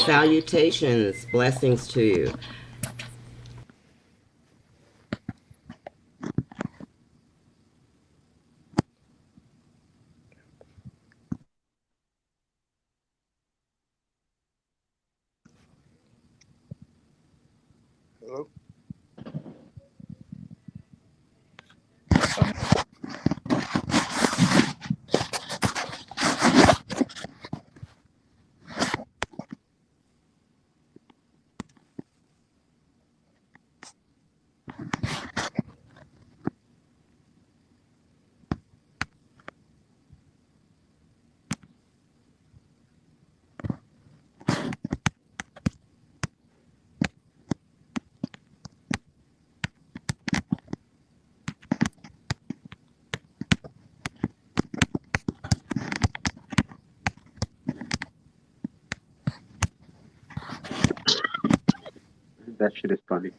Salutations, blessings to you. Hello? That shit is funny.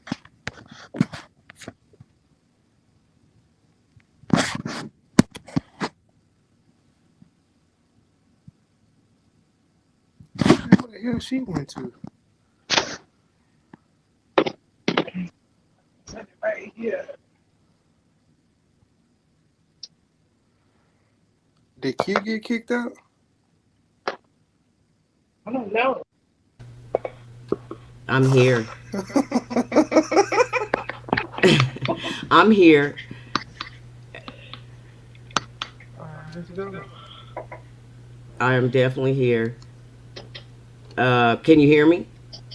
What the hell she went to? Right here. Did Q get kicked out? I don't know. I'm here. I'm here. Let's go. I am definitely here. Can you hear me?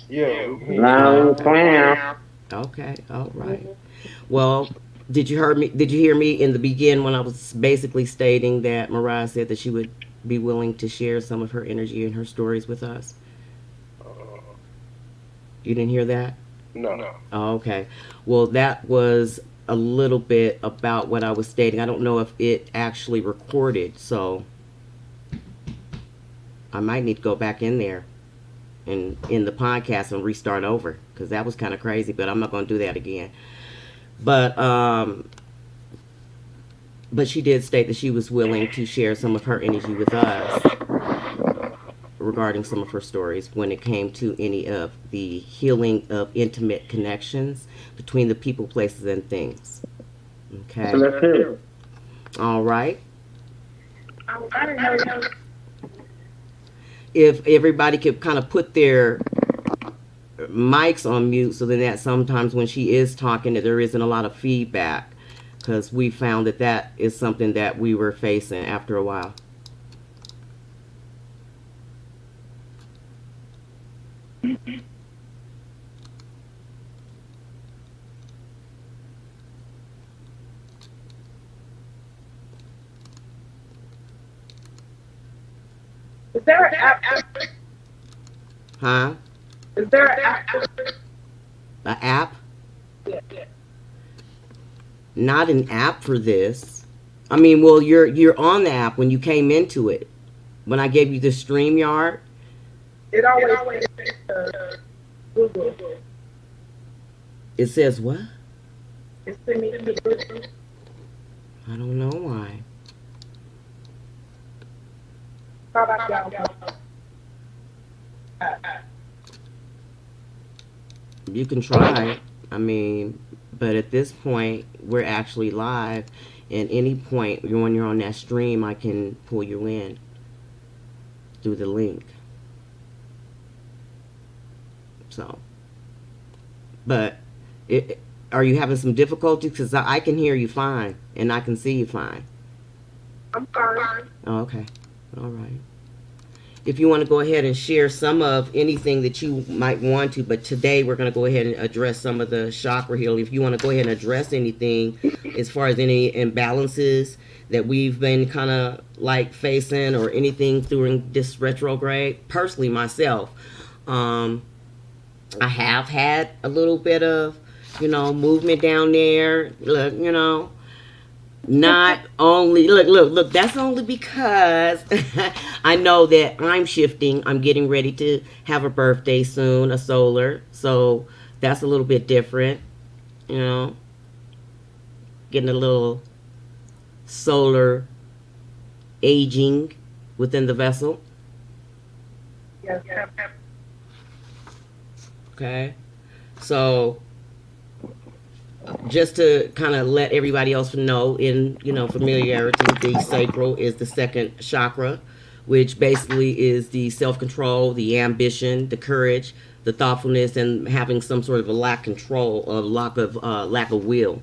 Yeah. Loud and clear. Okay, all right. Well, did you hear me? Did you hear me in the begin when I was basically stating that Mariah said that she would be willing to share some of her energy and her stories with us? You didn't hear that? No. Oh, okay. Well, that was a little bit about what I was stating. I don't know if it actually recorded, so I might need to go back in there and in the podcast and restart over because that was kind of crazy. But I'm not going to do that again. But she did state that she was willing to share some of her energy with us regarding some of her stories when it came to any of the healing of intimate connections between the people, places, and things. Okay. So let's hear it. All right. If everybody could kind of put their mics on mute so then that sometimes when she is talking that there isn't a lot of feedback because we found that that is something that we were facing after a while. Is there an app? Huh? Is there an app? An app? Yeah. Not an app for this. I mean, well, you're on the app when you came into it. When I gave you the StreamYard. It always says Google. It says what? It's sending me to Google. I don't know why. How about y'all? You can try. I mean, but at this point, we're actually live. And any point when you're on that stream, I can pull you in through the link. So, but are you having some difficulty? Because I can hear you fine and I can see you fine. I'm fine. Oh, okay. All right. If you want to go ahead and share some of anything that you might want to, but today we're going to go ahead and address some of the chakra healing. If you want to go ahead and address anything as far as any imbalances that we've been kind of like facing or anything during this retrograde, personally myself, I have had a little bit of, movement down there. Look, not only look. That's only because I know that I'm shifting. I'm getting ready to have a birthday soon, a solar. So that's a little bit different. Getting a little solar aging within the vessel. Yes. Okay. So just to kind of let everybody else know in, familiarity, the sacral is the second chakra, which basically is the self-control, the ambition, the courage, the thoughtfulness, and having some sort of a lack of will,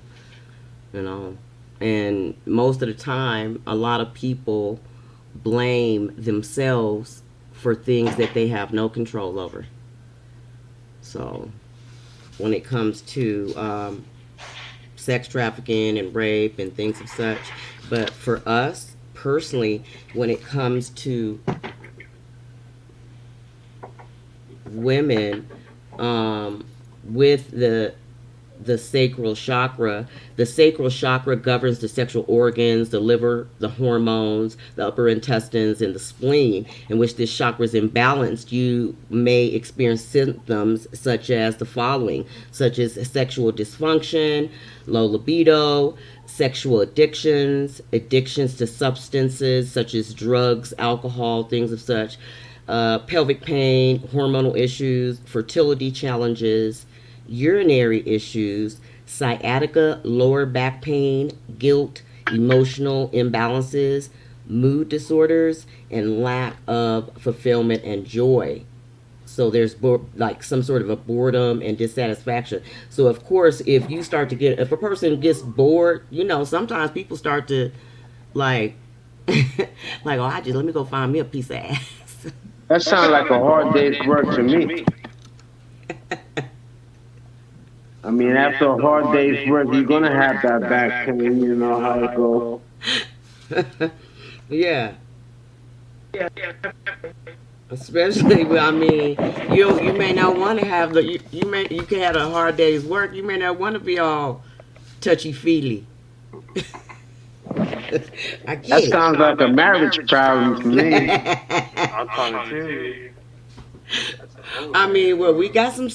And most of the time, a lot of people blame themselves for things that they have no control over. So when it comes to sex trafficking and rape and things of such, but for us personally, when it comes to women, with the sacral chakra governs the sexual organs, the liver, the hormones, the upper intestines, and the spleen. In which this chakra is imbalanced, you may experience symptoms such as the following, such as sexual dysfunction, low libido, sexual addictions to substances such as drugs, alcohol, things of such, pelvic pain, hormonal issues, fertility challenges, urinary issues, sciatica, lower back pain, guilt, emotional imbalances, mood disorders, and lack of fulfillment and joy. So there's some sort of a boredom and dissatisfaction. So of course, if a person gets bored, sometimes people start to let me go find me a piece of ass. That sounds like a hard day's work to me. I mean, after a hard day's work, you're going to have that back pain, you know how it goes. Yeah. Especially, you may not want to have you can have a hard day's work. You may not want to be all touchy-feely. That sounds like a marriage problem to me. I'm trying to tell you. We got some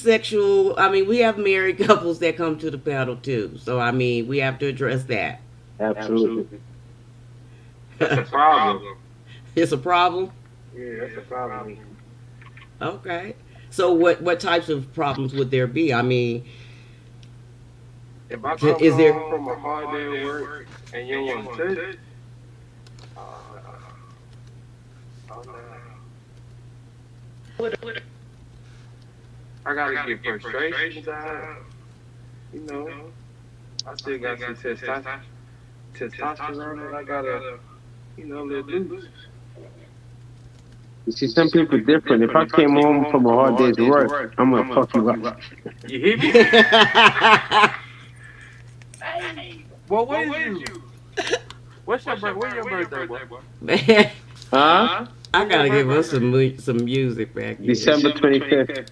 we have married couples that come to the paddle too. So, we have to address that. Absolutely. That's a problem. It's a problem? Yeah, that's a problem. Okay. So what types of problems would there be? If I come home from a hard day of work and you want to touch, I gotta get frustrations out. I still got some testosterone that I gotta, let loose. You see, some people different. If I came home from a hard day's work, I'm going to fuck you up. You hear me? Well, where is you? Where's your birthday, boy? Man, Huh? I gotta give us some music back here. December 25th.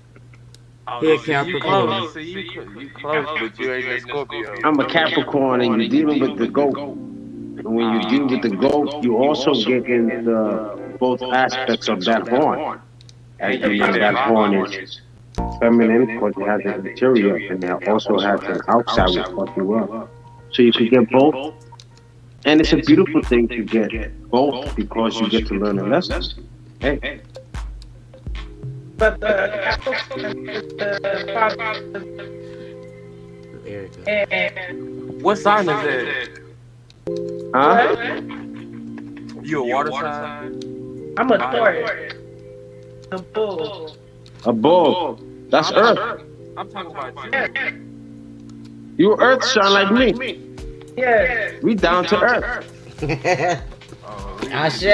Here, Capricorn. You close, but you ain't a Scorpio. I'm a Capricorn, and you're dealing with the goat. And when you deal with the goat, you also get into both aspects of that horn. As you know, that horn is feminine, because it has an interior, and it also has an outside which fuck you up. So you can get both. And it's a beautiful thing to get both, because you get to learn a lesson. Hey. But the Capricorn is the father. There you go. And What sign is that? Huh? You a water sign? I'm a Taurus. A bull. A bull. That's Earth. I'm talking about Yes. You Earth shine like me. Yes. We down to Earth. Ashe.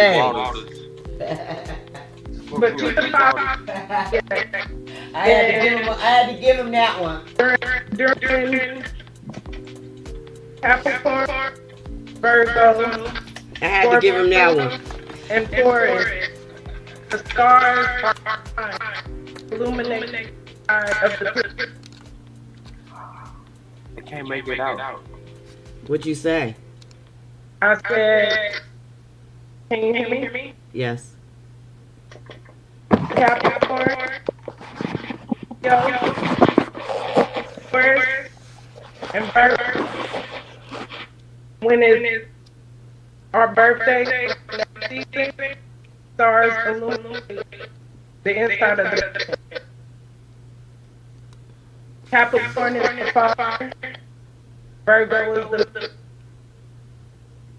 But you the father. Yes. I had to give him that one. During Capricorn, Virgo, I had to give him that one. and Taurus, the stars are fine. illuminate side of the picture. I can't make it out. What'd you say? I said, can you hear me? Yes. Capricorn, Yo, Taurus, and Virgo. When it's our birthday, season, stars illuminate the inside of the picture. Capricorn is the father, Virgo is the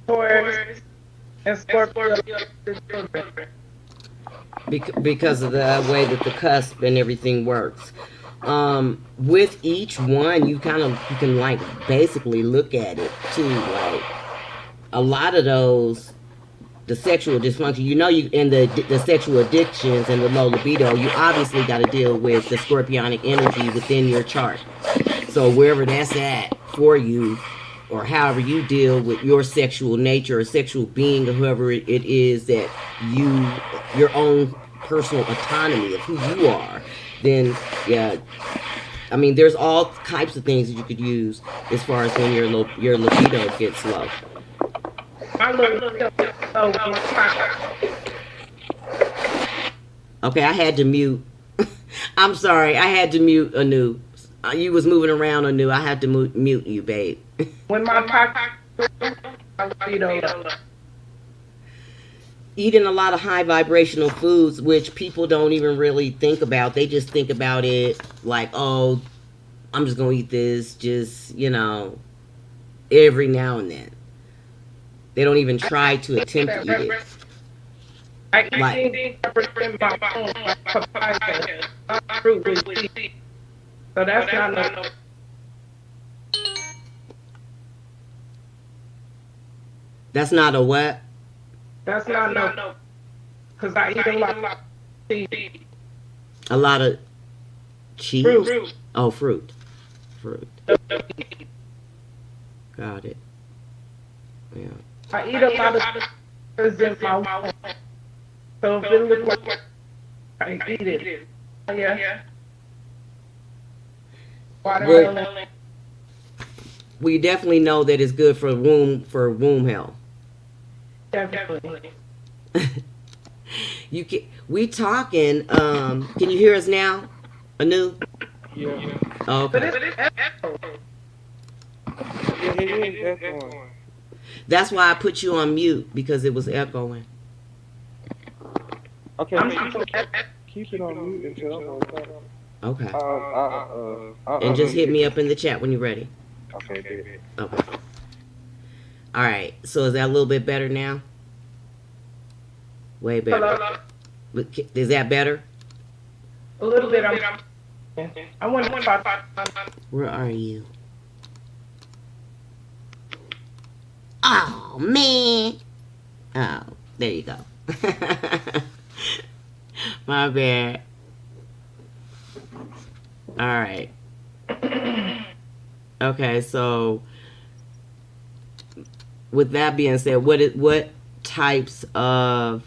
Taurus, and Scorpio is the children. Because of the way that the cusp and everything works. With each one, you can like basically look at it too. Like a lot of those, the sexual dysfunction, you and the sexual addictions and the low libido, you obviously got to deal with the scorpionic energy within your chart. So wherever that's at for you, or however you deal with your sexual nature or sexual being, or whoever it is that your own personal autonomy of who you are, then yeah, I mean, there's all types of things that you could use as far as when your libido gets low. My little Okay, I had to mute. I'm sorry, I had to mute Anu. You was moving around, Anu. I had to mute you, babe. when my pocket, my libido. Eating a lot of high vibrational foods, which people don't even really think about. They just think about it like, oh, I'm just going to eat this just, every now and then. They don't even try to attempt to eat it. I eat things that represent my own, like papaya, fruit with seeds. So that's not no. That's not a what? That's not no. Because I eat a lot of seeds. A lot of cheese? Fruit. Oh, fruit. Got it. Yeah. I eat a lot of things in my mouth. So if it looks like I eat it. Yeah. Watermelon. We definitely know that it's good for womb health. Definitely. We talking. Can you hear us now, Anu? Yeah. Oh, But okay. it's echo. It is echoing. That's why I put you on mute, because it was echoing. Okay, I'm keep it on mute until I'm on top. Okay. And just hit me up in the chat when you're ready. Okay, good. Okay. All right. So is that a little bit better now? Way better. Hello? Is that better? A little bit. I want to talk. Where are you? Oh, man. Oh, there you go. My bad. All right. Okay, so with that being said, what types of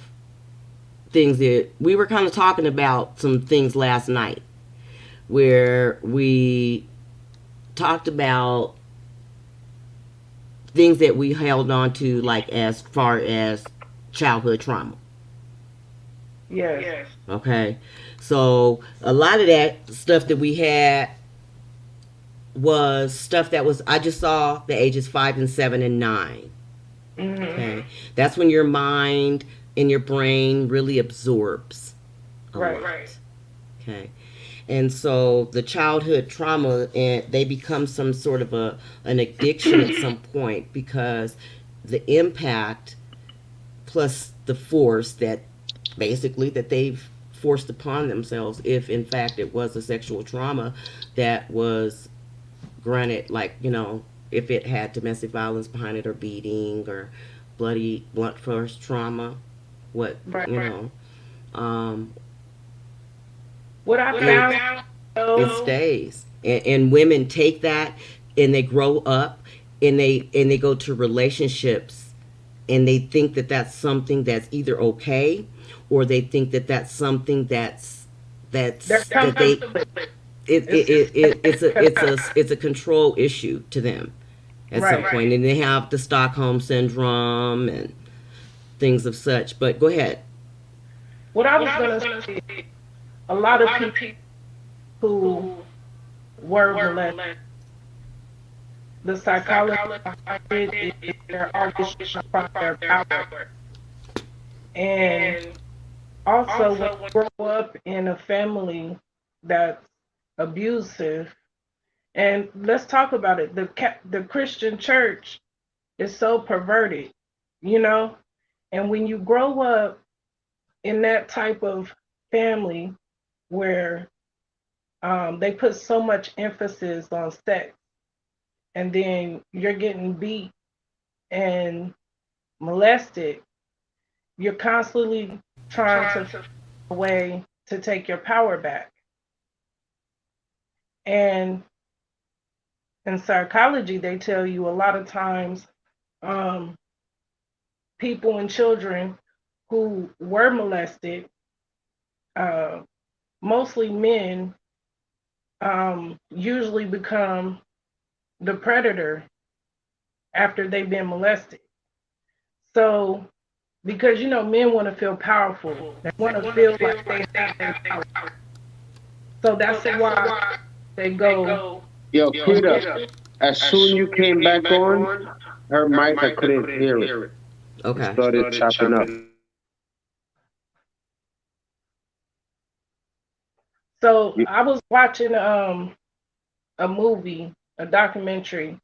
things that we were kind of talking about some things last night, where we talked about things that we held on to, like as far as childhood trauma. Yes. Okay, so a lot of that stuff that we had was stuff that was, I just saw the ages 5 and 7 and 9. Mm-hmm. Okay, that's when your mind and your brain really absorbs a lot. Right. Okay, and so the childhood trauma, and they become some sort of an addiction at some point, because the impact plus the force that basically that they've forced upon themselves, if in fact it was a sexual trauma that was granted, like, if it had domestic violence behind it, or beating, or blunt force trauma, what, Right. What I found, it stays. And women take that, and they grow up, and they go to relationships, and they think that that's something that's either okay, or they think that that's something that's that's They're that they comfortable with it. it's a control issue to them at some Right. point, and they have the Stockholm syndrome and things of such. But go ahead. What I was gonna say, a lot of people who were molested, the psychology behind it is they're always trying to find their power. And also, when you grow up in a family that's abusive, and let's talk about it, the Christian church is so perverted, you know? And when you grow up in that type of family where they put so much emphasis on sex, and then you're getting beat and molested, you're constantly trying to find a way to take your power back. And in psychology, they tell you a lot of times um, people and children who were molested, uh, mostly men, usually become the predator after they've been molested. So, because men want to feel powerful, they want to feel like they have their power. So that's why they go. Yo, Kuda, as soon you came back on, her mic, I couldn't hear it. It Okay. started chopping up. So I was watching a movie, a documentary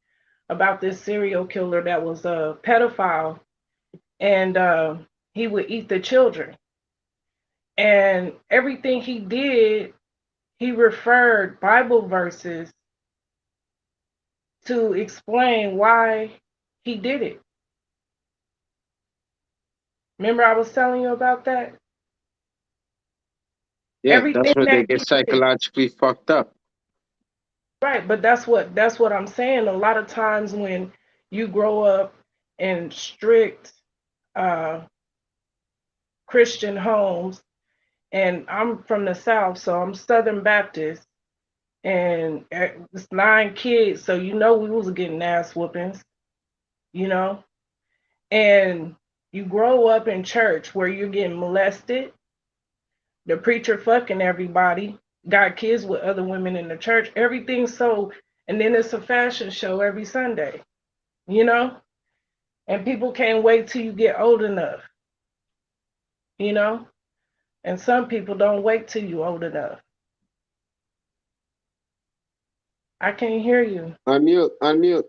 about this serial killer that was a pedophile, and he would eat the children. And everything he did, he referred Bible verses to explain why he did it. Remember I was telling you about that? Yeah, Everything that's where they that he get did, psychologically fucked up. right? But that's what I'm saying. A lot of times when you grow up in strict uh, Christian homes, and I'm from the South, so I'm Southern Baptist, and it's 9 kids, so we was getting ass whoopings, you know, and you grow up in church where you're getting molested, the preacher fucking everybody, got kids with other women in the church, everything's so, and then it's a fashion show every Sunday, you know, and people can't wait till you get old enough, you know, and some people don't wait till you old enough. I can't hear you. Unmute, unmute.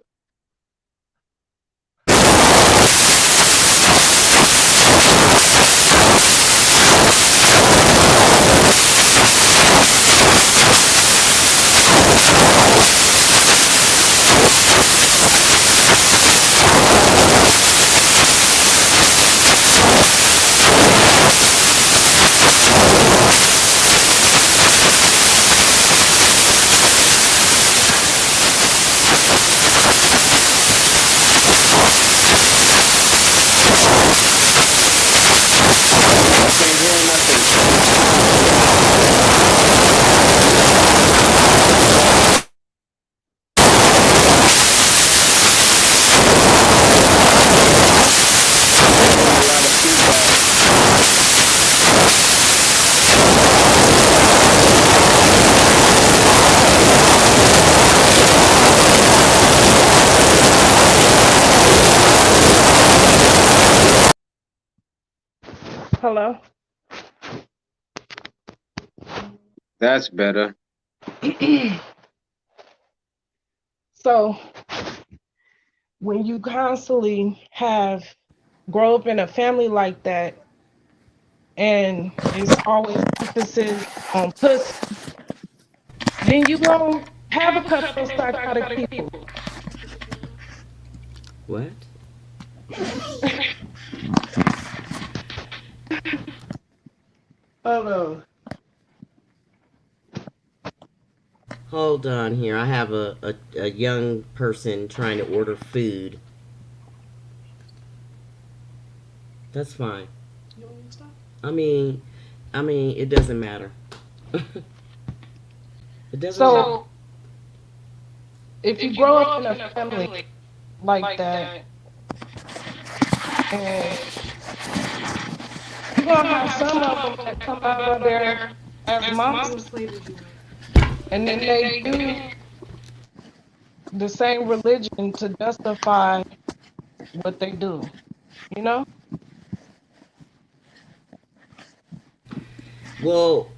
Hello? That's better. So when you constantly grow up in a family like that, and it's always emphasis on pussy, then you gonna have a couple of psychotic people. What? Oh no. Hold on here. I have a young person trying to order food. That's fine. You want me to stop? I mean, it doesn't matter. It doesn't matter. So if you grow up in a family like that, and you're gonna have some of them that come out of there as monsters, and then they do the same religion to justify what they do. You know? Well,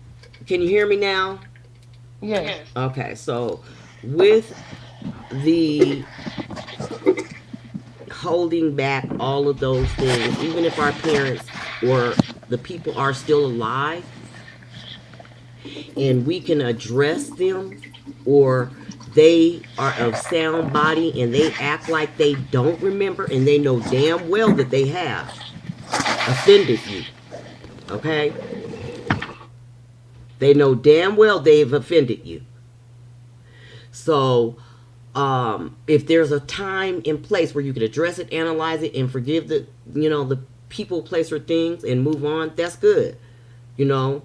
can you hear me now? Yes. Okay, so with the holding back all of those things, even if our parents or the people are still alive, and we can address them, or they are of sound body and they act like they don't remember and they know damn well that they have offended you, okay? They know damn well they've offended you. So if there's a time and place where you can address it, analyze it, and forgive the people, place, or things, and move on, that's good, you know.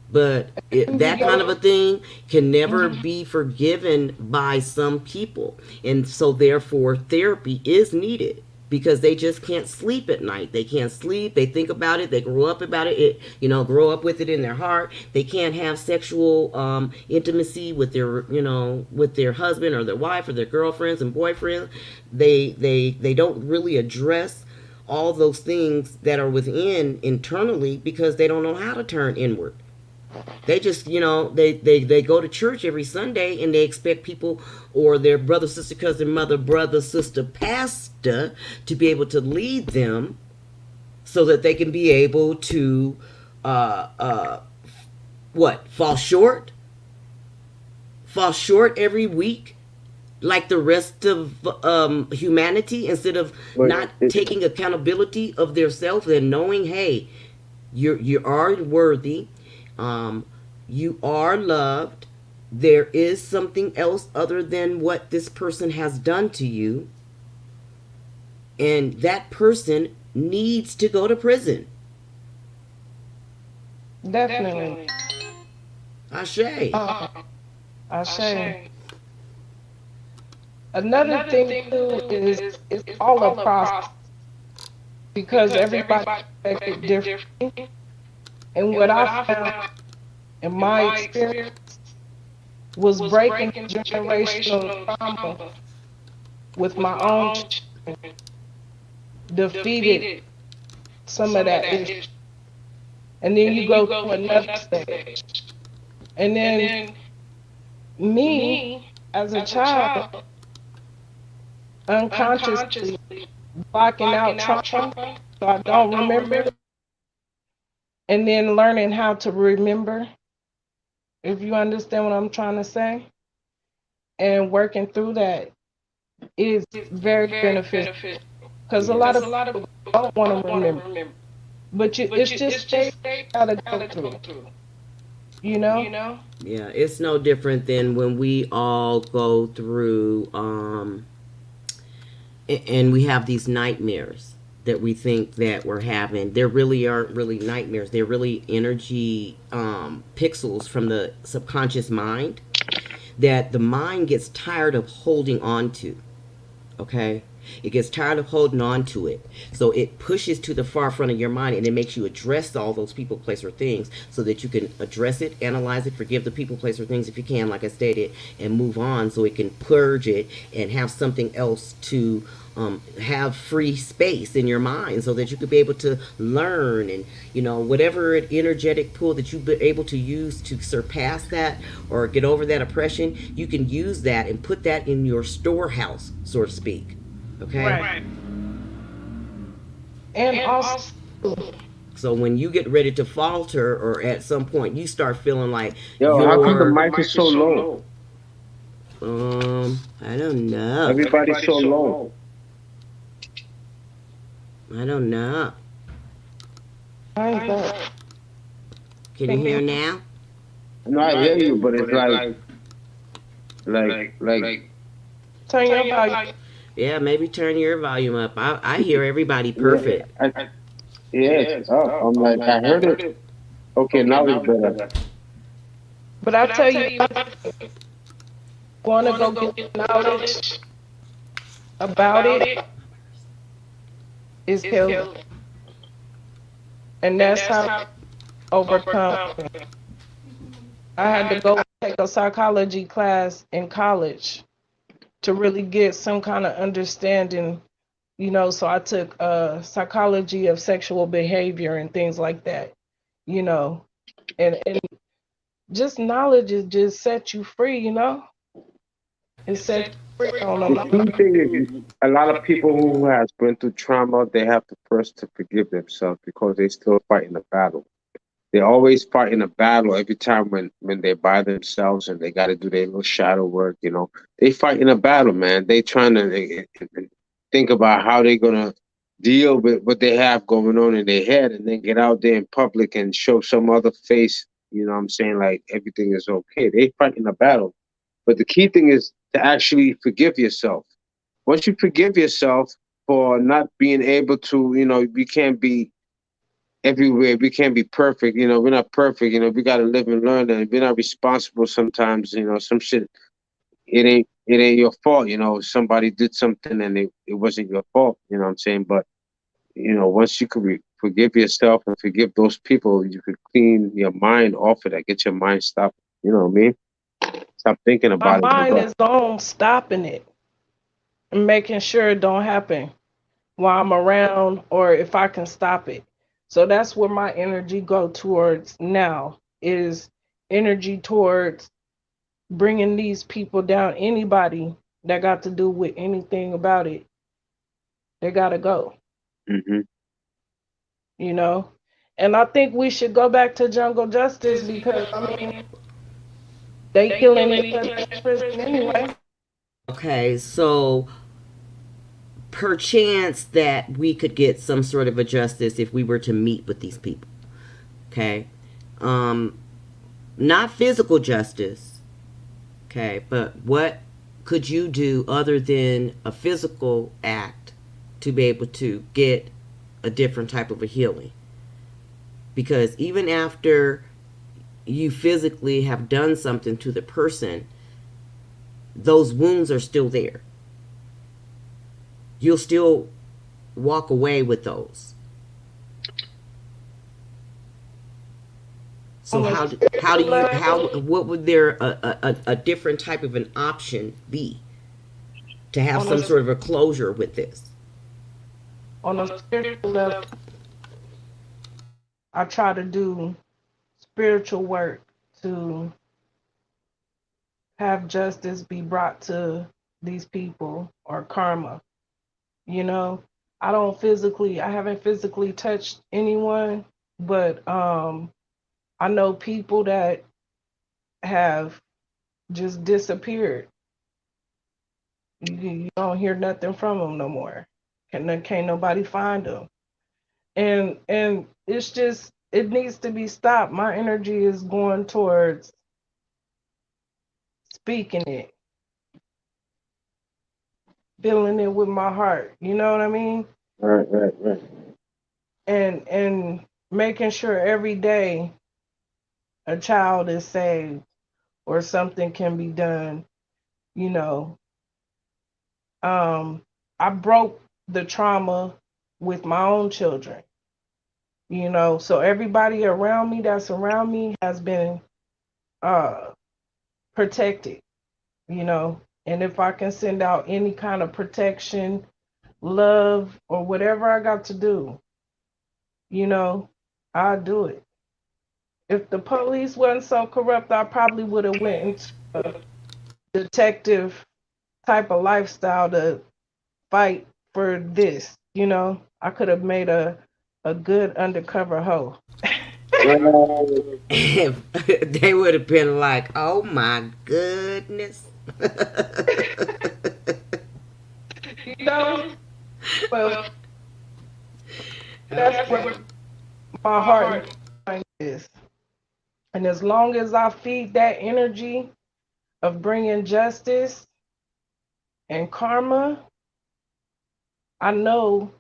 But that kind of a thing can never be forgiven by some people, and so therefore therapy is needed, because they just can't sleep at night. They can't sleep. They think about it. They grow up about it. Grow up with it in their heart. They can't have sexual intimacy with their husband or their wife or their girlfriends and boyfriends. They don't really address all those things that are within internally, because they don't know how to turn inward. They just, they go to church every Sunday and they expect people or their brother, sister, cousin, mother, brother, sister, pastor to be able to lead them so that they can be able to, fall short? Fall short every week like the rest of humanity, instead of not taking accountability of their self and knowing, hey, you are worthy. You are loved. There is something else other than what this person has done to you. And that person needs to go to prison. Definitely. Ashe. Ashe. Another thing too is it's all a process, because everybody affected differently. And what I found in my experience was breaking generational trauma with my own children, defeated some of that issue. And then you go to another stage. And then me, as a child, unconsciously blocking out trauma so I don't remember, and then learning how to remember, if you understand what I'm trying to say, and working through that is very beneficial, because a lot of people don't want to remember, but it's just they gotta go through, you know? Yeah, it's no different than when we all go through, and we have these nightmares that we think that we're having. There really aren't really nightmares. They're really energy pixels from the subconscious mind that the mind gets tired of holding on to. Okay? It gets tired of holding on to it. So it pushes to the far front of your mind, and it makes you address all those people, place, or things, so that you can address it, analyze it, forgive the people, place, or things if you can, like I stated, and move on, so it can purge it and have something else to have free space in your mind, so that you could be able to learn, and whatever energetic pull that you've been able to use to surpass that or get over that oppression, you can use that and put that in your storehouse, so to speak. Okay? Right. And also, so when you get ready to falter, or at some point you start feeling like how come the mic is so low? I don't know. Everybody's so low. I don't know. I Can you hear now? No, I hear you, but it's like turn your volume. Yeah, maybe turn your volume up. I hear everybody perfect. Yes, I'm like, I heard it Okay, now it's better. But I tell you, want to go get knowledge about it is healing, and that's how I overcome. I had to go take a psychology class in college to really get some kind of understanding, you know. So I took psychology of sexual behavior and things like that, you know, and just knowledge is just set you free, you know. It set you free on a The lot. key thing is, a lot of people who has been through trauma, they have to first to forgive themselves because they still fighting the battle. They always fighting a battle every time when they're by themselves and they got to do their little shadow work. You know, they fighting a battle, man. They trying to think about how they're gonna deal with what they have going on in their head, and then get out there in public and show some other face. You know what I'm saying? Like everything is okay. They fighting a battle, but the key thing is to actually forgive yourself. Once you forgive yourself for not being able to, you know, you can't be everywhere. We can't be perfect. You know, we're not perfect. You know, we got to live and learn, and we're not responsible sometimes. You know, some shit, it ain't your fault. You know, somebody did something and it wasn't your fault. You know what I'm saying? But, you know, once you could forgive yourself and forgive those people, you could clean your mind off of that. Get your mind stopped. You know what I mean? Stop thinking My about it. mind is on stopping it and making sure it don't happen while I'm around, or if I can stop it. So that's where my energy go towards now, is energy towards bringing these people down. Anybody that got to do with anything about it, they got to go, Hmm. you know. And I think we should go back to jungle justice, because I mean, they killing each other in prison anyway. Okay, so perchance that we could get some sort of a justice if we were to meet with these people. Okay. Um, Not physical justice. Okay, but what could you do other than a physical act to be able to get a different type of a healing? Because even after you physically have done something to the person, those wounds are still there. You'll still walk away with those. So what would there a different type of an option be to have On some a, sort of a closure with this? on a spiritual level, I try to do spiritual work to have justice be brought to these people, or karma. You know, I haven't physically touched anyone, but I know people that have just disappeared. You don't hear nothing from them no more. Can't nobody find them. And it's just, it needs to be stopped. My energy is going towards speaking it, feeling it with my heart. You know what I mean? Right, right, right. And making sure every day a child is saved or something can be done. You know, I broke the trauma with my own children. You know, so everybody around me that's around me has been uh protected. You know, and if I can send out any kind of protection, love, or whatever I got to do, you know, I'll do it. If the police wasn't so corrupt, I probably would have went into a detective type of lifestyle to fight for this. You know, I could have made a good undercover hoe. Right. If they would have been like, "Oh my goodness." You know, well, that's Okay. where my heart and mind is. And as long as I feed that energy of bringing justice and karma, I know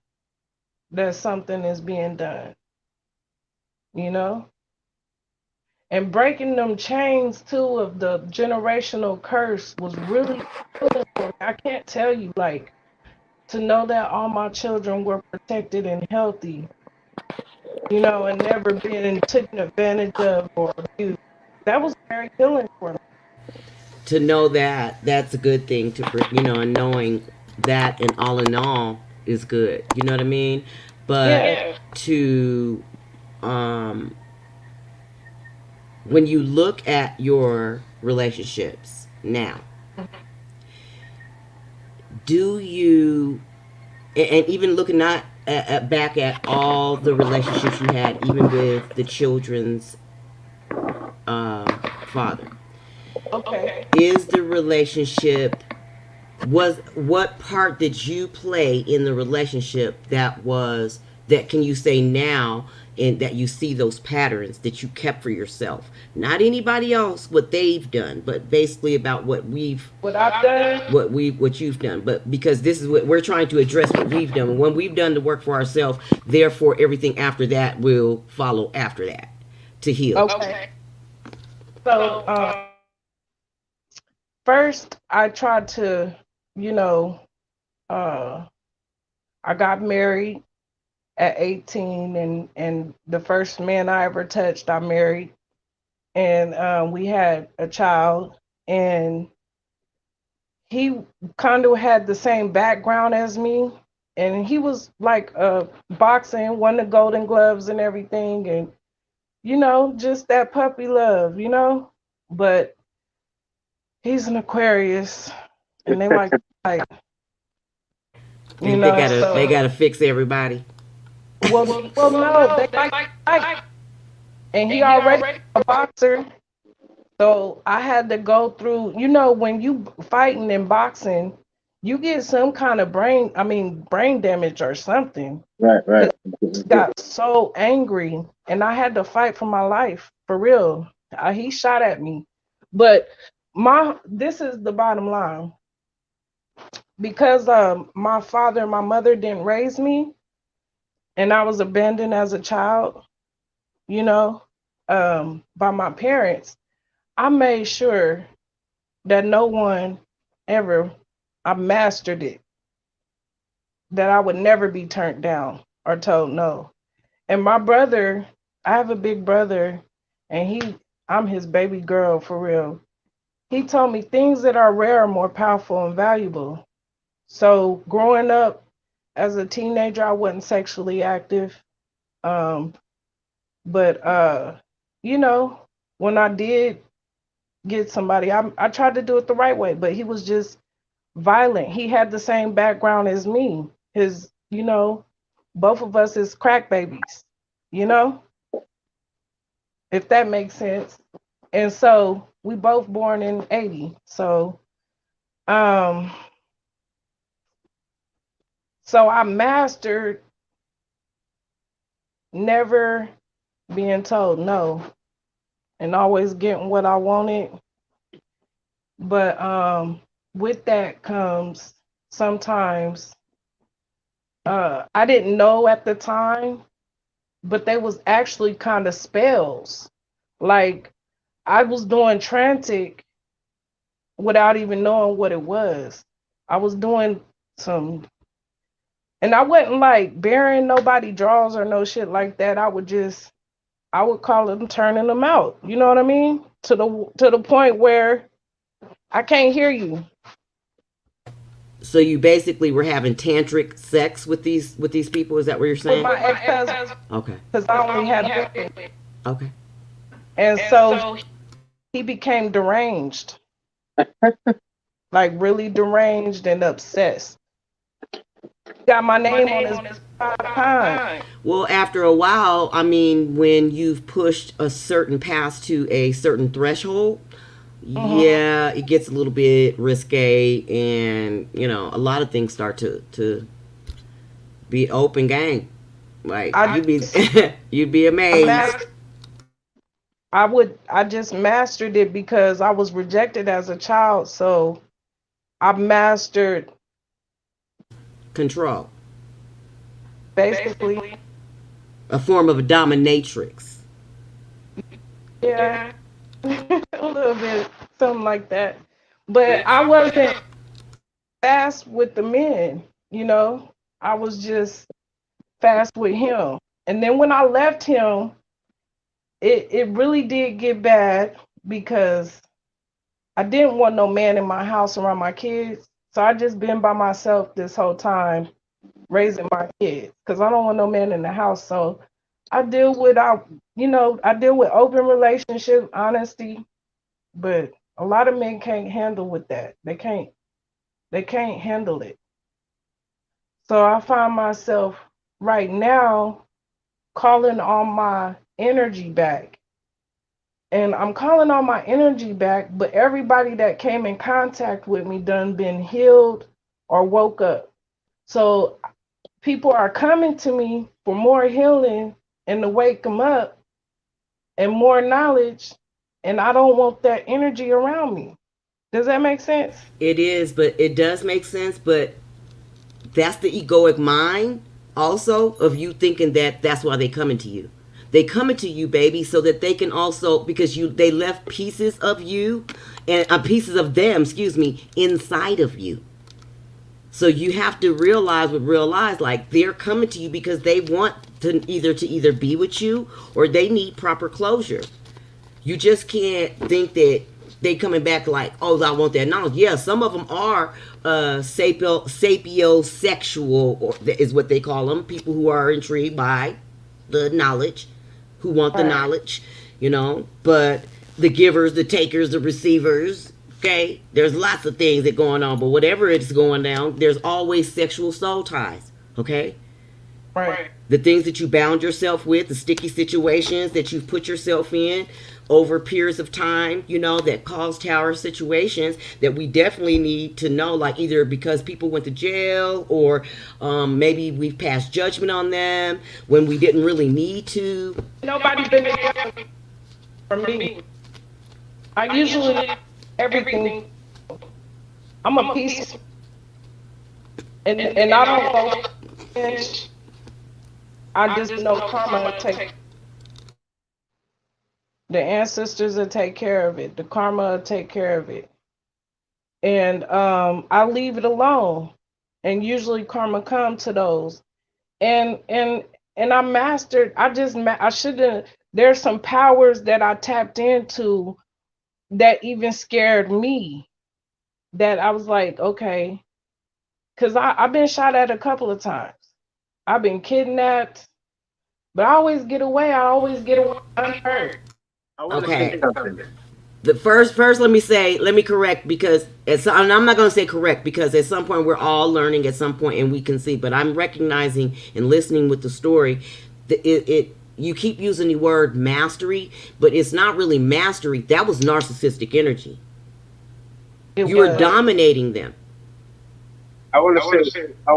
that something is being done, you know? And breaking them chains too of the generational curse was really healing for me. I can't tell you, like, to know that all my children were protected and healthy, and never being taken advantage of or abused. That was very healing for me. To know that, that's a good thing and knowing that and all in all is good. You know what I mean? But Yeah. to um when you look at your relationships now, do you, and even looking not back at all the relationships you had, even with the children's father, Okay. is the relationship, was what part did you play in the relationship that can you say now, and that you see those patterns that you kept for yourself, not anybody else what they've done, but basically about What I've done, what you've done, but because this is what we're trying to address, what we've done. And when we've done the work for ourselves, therefore everything after that will follow after that to heal. okay. So, first I tried to, you know, uh, I got married at 18, and the first man I ever touched, I married, and we had a child, and he kind of had the same background as me, and he was like boxing, won the Golden Gloves and everything, and just that puppy love, but he's an Aquarius, and they like They gotta they so gotta fix everybody. well no, they like, and he already a boxer. So I had to go through, when you fighting and boxing, you get some kind of brain damage or something. Right, right. Got so angry, and I had to fight for my life, for real. He shot at me, but this is the bottom line. Because my father and my mother didn't raise me, and I was abandoned as a child, you know, by my parents. I made sure that no one ever, I mastered it, that I would never be turned down or told no. And my brother, I have a big brother, and I'm his baby girl for real. He told me things that are rare are more powerful and valuable. So growing up as a teenager, I wasn't sexually active. Um, but when I did get somebody, I tried to do it the right way, but he was just violent. He had the same background as me. Both of us is crack babies, you know, if that makes sense. And so we both born in 80. Um, so I mastered never being told no and always getting what I wanted. But with that comes sometimes I didn't know at the time, but they was actually kind of spells. Like I was doing trantic without even knowing what it was. I was doing some, and I wasn't like burying nobody draws or no shit like that. I would call them turning them out. You know what I mean? To the point where I can't hear you. So you basically were having tantric sex with these people. Is that what you're With saying? my ex-husband, Okay. because I only had women. Okay. And so he became deranged, like really deranged and obsessed. Got my name on his 5 times. Well, after a while, I mean, when you've pushed a certain past to a certain threshold, yeah, it gets a little bit risque, and a lot of things start to be open gang. Like I you'd be just you'd be amazed. I just mastered it because I was rejected as a child. So I mastered Control, basically a form of a dominatrix. Yeah, a little bit, something like that. But I wasn't fast with the men, you know. I was just fast with him. And then when I left him, it really did get bad because I didn't want no man in my house around my kids. So I just been by myself this whole time raising my kids because I don't want no man in the house. So I deal with I deal with open relationship, honesty, but a lot of men can't handle with that. They can't handle it. So I find myself right now calling on my energy back. And I'm calling on my energy back, but everybody that came in contact with me done been healed or woke up. So people are coming to me for more healing and to wake them up and more knowledge, and I don't want that energy around me. Does that make sense? It is, but it does make sense. But that's the egoic mind also of you thinking that that's why they coming to you. They coming to you, baby, so that they can also, because they left pieces of you and pieces of them, excuse me, inside of you. So you have to realize like they're coming to you because they want to either be with you or they need proper closure. You just can't think that they coming back like, oh, I want that knowledge. Yeah, some of them are sapiosexual, or is what they call them. People who are intrigued by the knowledge, who want the knowledge, But the givers, the takers, the receivers. Okay, there's lots of things that going on, but whatever it's going down, there's always sexual soul ties. Okay, Right. the things that you bound yourself with, the sticky situations that you've put yourself in over periods of time, that cause tower situations that we definitely need to know, like either because people went to jail or maybe we've passed judgment on them when we didn't really need to. Nobody been together for me. I usually everything. I'm a piece, and I don't go. I just know karma will take. The ancestors will take care of it. The karma will take care of it. And I leave it alone. And usually karma come to those. And I mastered. I shouldn't. There's some powers that I tapped into that even scared me. That I was like, okay, because I've been shot at a couple of times. I've been kidnapped, but I always get away. I always get away unhurt. I want to Okay. say something. The first, let me correct, because and I'm not going to say correct because at some point we're all learning at some point and we can see, but I'm recognizing and listening with the story that you keep using the word mastery, but it's not really mastery. That was narcissistic energy. You were dominating them. I want to say that I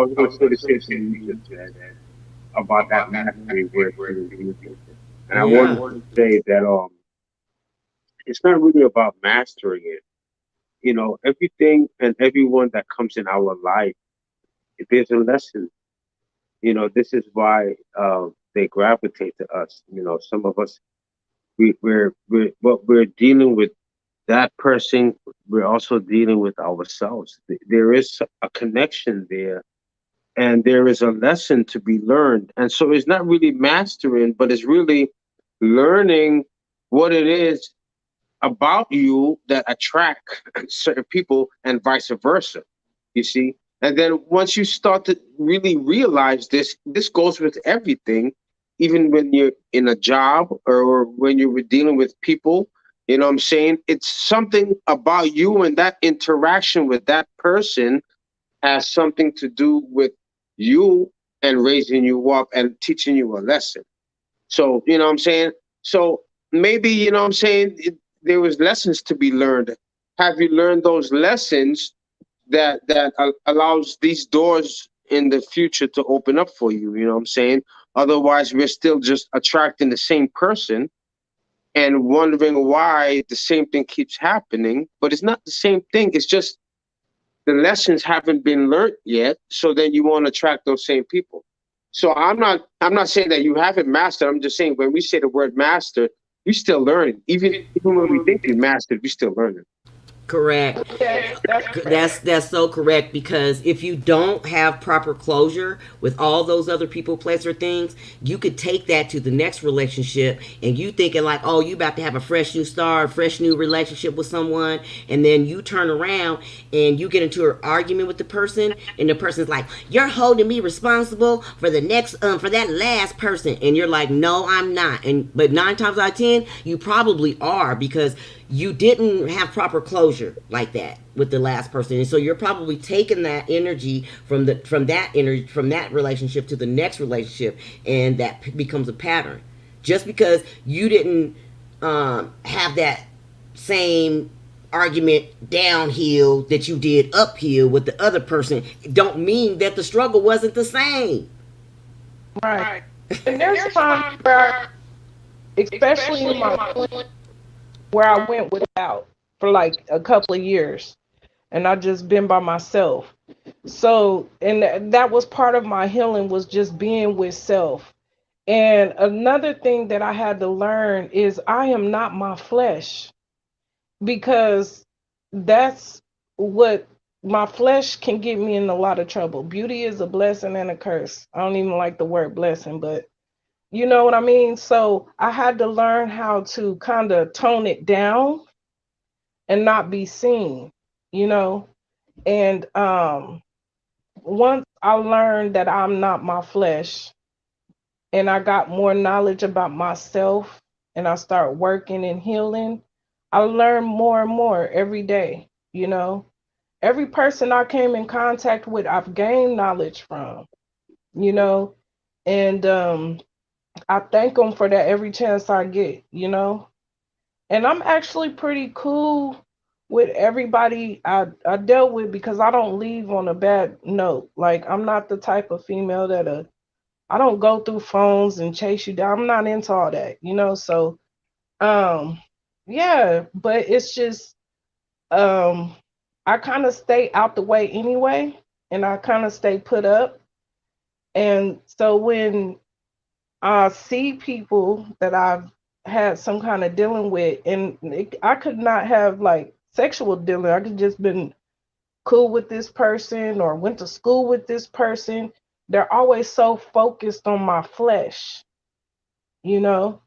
was going to say the same thing you just said about that mastery word. And I Yeah. want to say that it's not really about mastering it. Everything and everyone that comes in our life, if there's a lesson, this is why they gravitate to us. Some of us we're dealing with that person. We're also dealing with ourselves. There is a connection there, and there is a lesson to be learned. And so it's not really mastering, but it's really learning what it is about you that attract certain people and vice versa. You see? And then once you start to really realize this goes with everything, even when you're in a job or when you're dealing with people, you know what I'm saying? It's something about you and that interaction with that person has something to do with you and raising you up and teaching you a lesson. So, you know what I'm saying? So maybe, you know what I'm saying, there was lessons to be learned. Have you learned those lessons that allows these doors in the future to open up for you? You know what I'm saying? Otherwise, we're still just attracting the same person and wondering why the same thing keeps happening. But it's not the same thing. It's just the lessons haven't been learned yet. So then you want to attract those same people. So I'm not saying that you haven't mastered. I'm just saying when we say the word master, we still learning. Even when we think we mastered, we still learning. Correct. Yes, that's That's so correct, because if you don't have proper closure with all those other people, place, or things, you could take that to the next relationship, and you thinking like, oh, you about to have a fresh new start, fresh new relationship with someone, and then you turn around and you get into an argument with the person, and the person's like, you're holding me responsible for the next for that last person, and you're like, no, I'm not. And but 9 times out of 10, you probably are, because you didn't have proper closure like that with the last person, and so you're probably taking that energy from that relationship to the next relationship, and that becomes a pattern. Just because you didn't have that same argument downhill that you did uphill with the other person, don't mean that the struggle wasn't the same. right. And there's times where, especially in my where I went without for like a couple of years, and I just been by myself. So, and that was part of my healing, was just being with self. And another thing that I had to learn is I am not my flesh, because that's what my flesh can get me in a lot of trouble. Beauty is a blessing and a curse. I don't even like the word blessing, but you know what I mean? So I had to learn how to kind of tone it down and not be seen, you know? And once I learned that I'm not my flesh, and I got more knowledge about myself, and I start working and healing, I learn more and more every day, you know? Every person I came in contact with, I've gained knowledge from, you know? And I thank them for that every chance I get, you know? And I'm actually pretty cool with everybody I dealt with, because I don't leave on a bad note. Like, I'm not the type of female that I don't go through phones and chase you down. I'm not into all that, you know? So, um, yeah, but it's just, I kind of stay out the way anyway, and I kind of stay put up. And so when I see people that I've had some kind of dealing with, and I could not have like sexual dealing. I could just been cool with this person or went to school with this person. They're always so focused on my flesh, you know?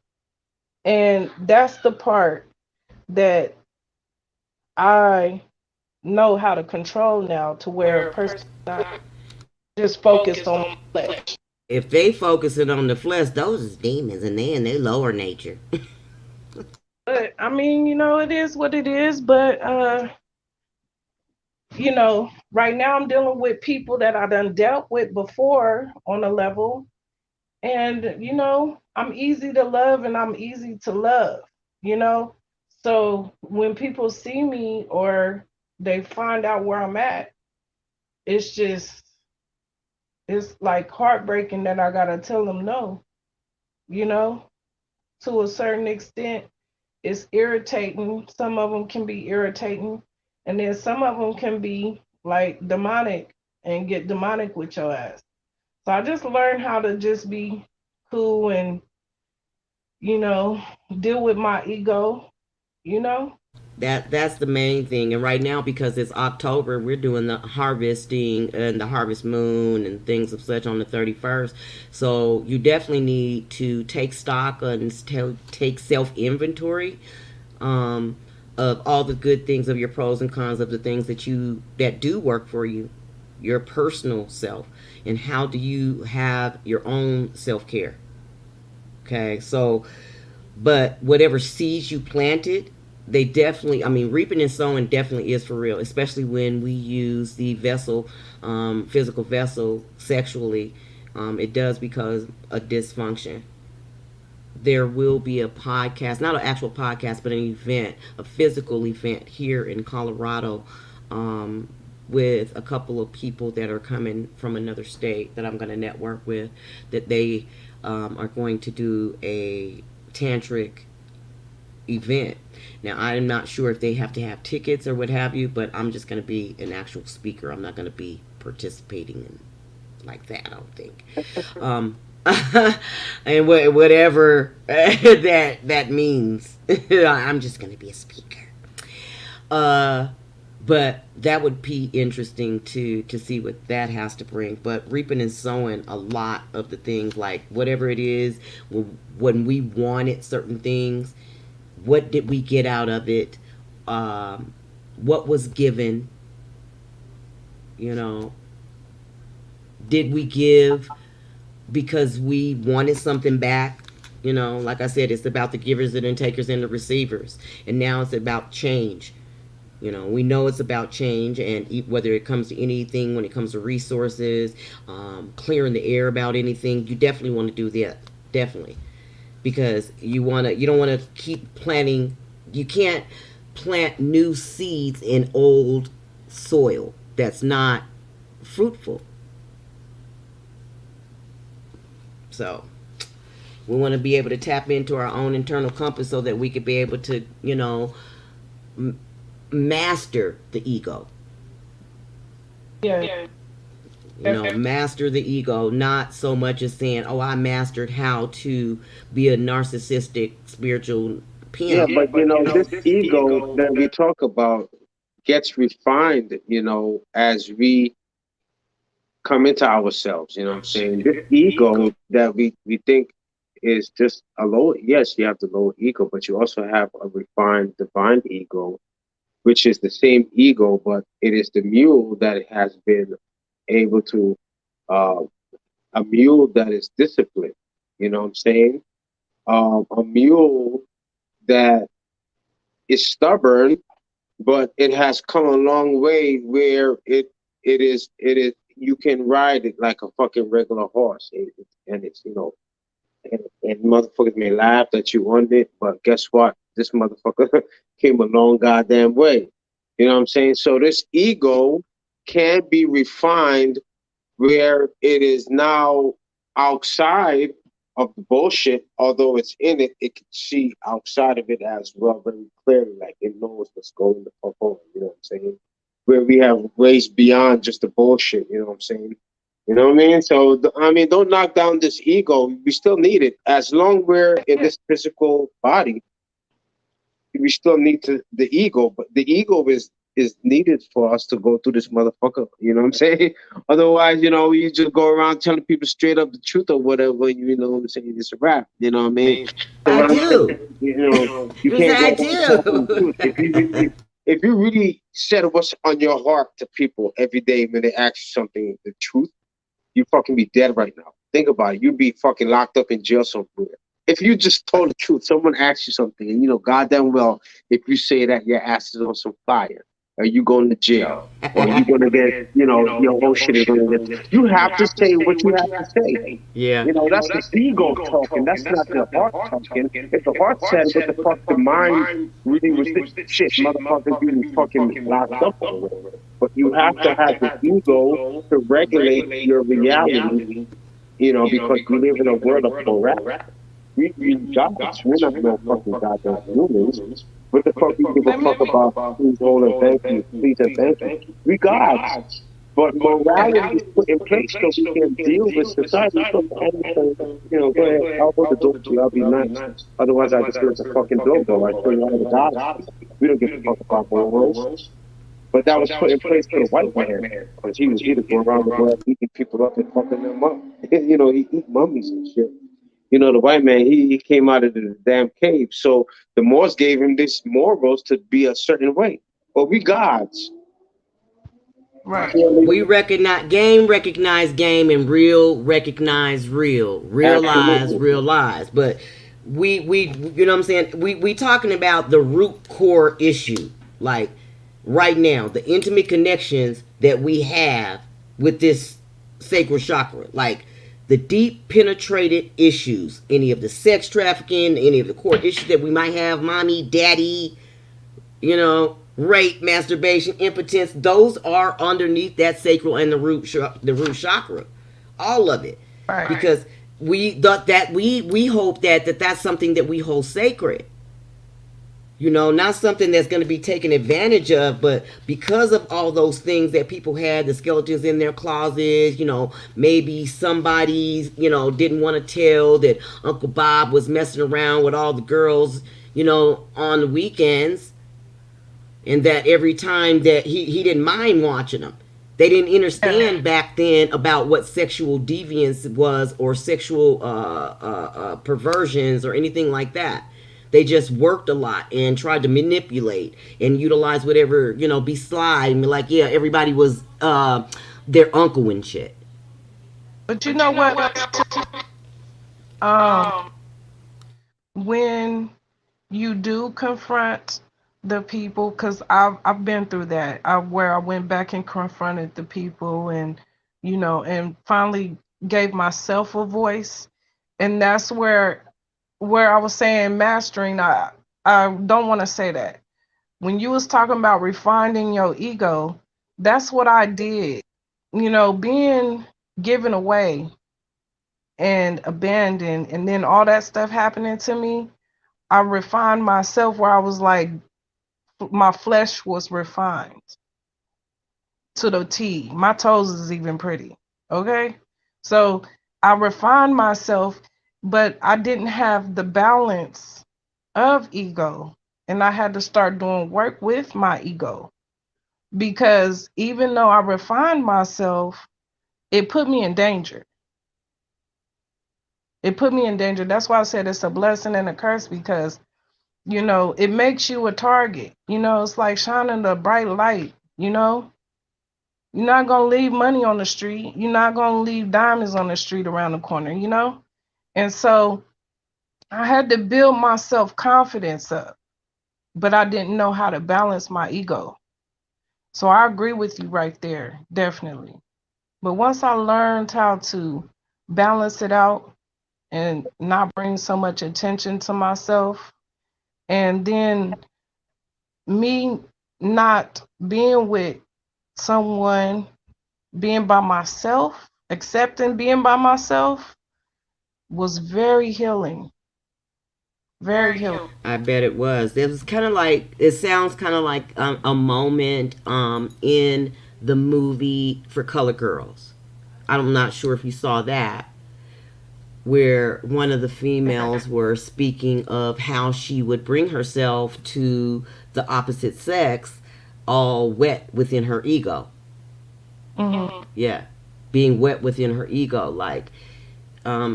And that's the part that I know how to control now, to where a person not just focused on my flesh. If they focusing on the flesh, those is demons, and they in their lower nature. But I mean, you know, it is what it is. But you know, right now I'm dealing with people that I done dealt with before on a level. And, you know, I'm easy to love and I'm easy to love, you know? So when people see me or they find out where I'm at, it's just, it's like heartbreaking that I gotta tell them no, you know? To a certain extent, it's irritating. Some of them can be irritating. And then some of them can be like demonic and get demonic with your ass. So I just learned how to just be cool and, you know, deal with my ego, you know? That's the main thing. And right now, because it's October, we're doing the harvesting and the harvest moon and things of such on the 31st. So you definitely need to take stock and take self inventory of all the good things, of your pros and cons, of the things that do work for you, your personal self, and how do you have your own self care. Okay, so, but whatever seeds you planted, they definitely, I mean, reaping and sowing definitely is for real, especially when we use the vessel, physical vessel, sexually. It does because a dysfunction. There will be a podcast, not an actual podcast, but an event, a physical event here in Colorado, with a couple of people that are coming from another state that I'm going to network with, that they are going to do a tantric event. Now, I'm not sure if they have to have tickets or what have you, but I'm just going to be an actual speaker. I'm not going to be participating in like that. I don't think. And whatever that means, I'm just gonna be a speaker. But that would be interesting to see what that has to bring. But reaping and sowing, a lot of the things, like whatever it is, when we wanted certain things, what did we get out of it? What was given? You know, did we give because we wanted something back? You know, like I said, it's about the givers and the takers and the receivers. And now it's about change. You know, we know it's about change, and whether it comes to anything, when it comes to resources, clearing the air about anything, you definitely want to do that. Definitely. Because you don't want to keep planting. You can't plant new seeds in old soil that's not fruitful. So we want to be able to tap into our own internal compass so that we could be able to, you know, master the ego. Yeah. You know, master the ego, not so much as saying, oh, I mastered how to be a narcissistic spiritual Yeah, pimp. but you know, this ego that we talk about gets refined, you know, as we come into ourselves. You know what I'm saying? This ego that we think is just a low, yes, you have the low ego, but you also have a refined divine ego, which is the same ego, but it is the mule that has been able to, uh, a mule that is disciplined. You know what I'm saying? A mule that is stubborn, but it has come a long way where it is you can ride it like a fucking regular horse, and it's you know, and motherfuckers may laugh that you on it, but guess what? This motherfucker came a long goddamn way. You know what I'm saying? So this ego can be refined where it is now outside of the bullshit, although it's in it, it can see outside of it as well very clearly, like it knows what's going the fuck on, you know what I'm saying? Where we have ways beyond just the bullshit, you know what I'm saying? You know what I mean? So, I mean, don't knock down this ego. We still need it. As long we're in this physical body, we still need the ego, but the ego is needed for us to go through this motherfucker. You know what I'm saying? Otherwise, you know, you just go around telling people straight up the truth or whatever. You know what I'm saying? It's a rap. You know what I mean? So I what I'm saying, do. you know, you Yes, I can't go around talking the truth. do. If you really said what's on your heart to people every day when they ask you something, the truth, you fucking be dead right now. Think about it. You'd be fucking locked up in jail somewhere. If you just told the truth, someone asks you something, and you know goddamn well, if you say that, your ass is on some fire, or you going to jail, or you gonna get, you know, your whole shit is gonna get. You have to say what you have to say. Yeah. You know, that's the ego talking. That's not the heart talking. If the heart said what the fuck, the mind really was this shit, motherfuckers being fucking locked up or whatever. But you have to have the ego to regulate your reality, you know, because we live in a world of morality. We gods. We're not no fucking goddamn humans. What the fuck we give a fuck about please hold and thank you, please and thank you? We gods. But morality is put in place so we can deal with society. So anything, you know, go ahead, I'll hold the door to you, I'll be nice. Otherwise I just let the fucking door go. I show you all the gods. We don't give a fuck about morals. But that was put in place for the white man. Because he was here to go around the world eating people up and fucking them up. You know, he eat mummies and shit. You know, the white man, he came out of the damn cave. So the Moors gave him this morals to be a certain way. But we gods. Right. We recognize game, and real recognize real. Realize realize. But we you know what I'm saying? We talking about the root core issue. Like right now, the intimate connections that we have with this sacred chakra. Like the deep penetrated issues, any of the sex trafficking, any of the core issues that we might have, mommy, daddy, you know, rape, masturbation, impotence, those are underneath that sacral and the root chakra. All of it. Right. Because we thought that we hope that that's something that we hold sacred. Not something that's going to be taken advantage of, but because of all those things that people had, the skeletons in their closets, maybe somebody's, didn't want to tell that Uncle Bob was messing around with all the girls, on the weekends, and that every time that he didn't mind watching them. They didn't understand back then about what sexual deviance was, or sexual perversions or anything like that. They just worked a lot and tried to manipulate and utilize whatever, be sly and be like, yeah, everybody was their uncle and shit. But you know what? Um, when you do confront the people, because I've been through that, where I went back and confronted the people, and and finally gave myself a voice, and that's where I was saying mastering. I don't want to say that. When you was talking about refining your ego, that's what I did. Being given away and abandoned, and then all that stuff happening to me, I refined myself where I was like, my flesh was refined to the T. My toes is even pretty. Okay? So I refined myself, but I didn't have the balance of ego. And I had to start doing work with my ego. Because even though I refined myself, it put me in danger. It put me in danger. That's why I said it's a blessing and a curse, because it makes you a target. It's like shining a bright light. You're not going to leave money on the street. You're not going to leave diamonds on the street around the corner, And so I had to build my self-confidence up, but I didn't know how to balance my ego. So I agree with you right there, definitely. But once I learned how to balance it out and not bring so much attention to myself, and then me not being with someone, being by myself, accepting being by myself, was very healing. Very healing. I bet it was. It was kind of like, it sounds kind of like a moment in the movie For Color Girls. I'm not sure if you saw that, where one of the females were speaking of how she would bring herself to the opposite sex all wet within her ego. Mm-hmm. Yeah. Being wet within her ego. Like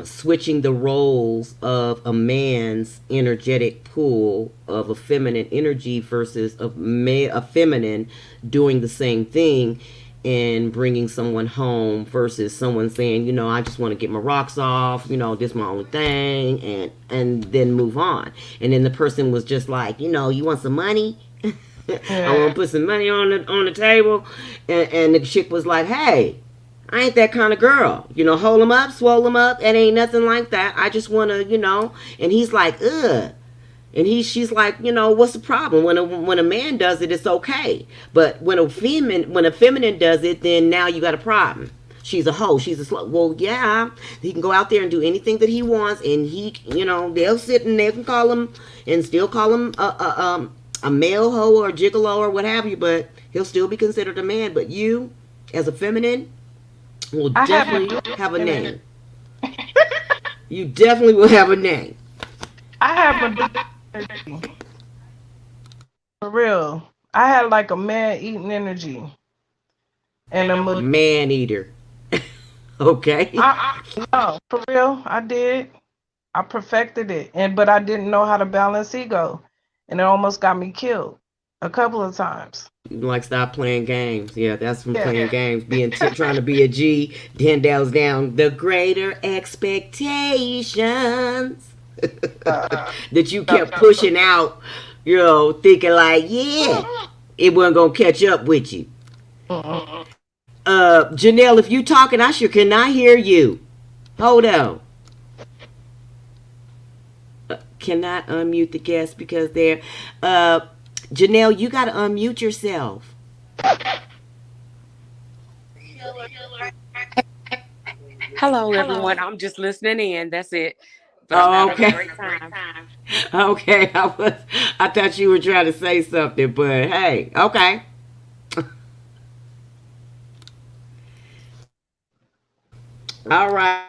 switching the roles of a man's energetic pool of a feminine energy versus a feminine doing the same thing, and bringing someone home versus someone saying, I just want to get my rocks off, this is my only thing, and then move on. And then the person was just like, you want some money? I want to put some money on the table. And the chick was like, hey, I ain't that kind of girl. Hold them up, swole them up. It ain't nothing like that. I just want to, And he's like, ugh. And she's like, what's the problem? When a man does it, it's okay. But when a feminine does it, then now you got a problem. She's a hoe. She's a slut. Well, yeah, he can go out there and do anything that he wants, and they'll sit and they can call him and still call him a male hoe or a gigolo or what have you, but he'll still be considered a man. But you, as a feminine, will definitely have a name. You definitely will have a name. I have a for real. I had like a man eating energy, and a man eater. Okay. No, for real, I did. I perfected it, but I didn't know how to balance ego, and it almost got me killed a couple of times. Like, stop playing games. Yeah, that's from playing games. Trying to be a G. Then that down the greater expectations that you kept pushing out. Thinking like, yeah, it wasn't gonna catch up with you. Janelle, if you talking, I sure cannot hear you. Hold on. Cannot unmute the guest because they're Janelle, you gotta unmute yourself. Hello everyone. I'm just listening in. That's it. Oh, okay. Great time. Okay, I thought you were trying to say something, but hey, okay. All right.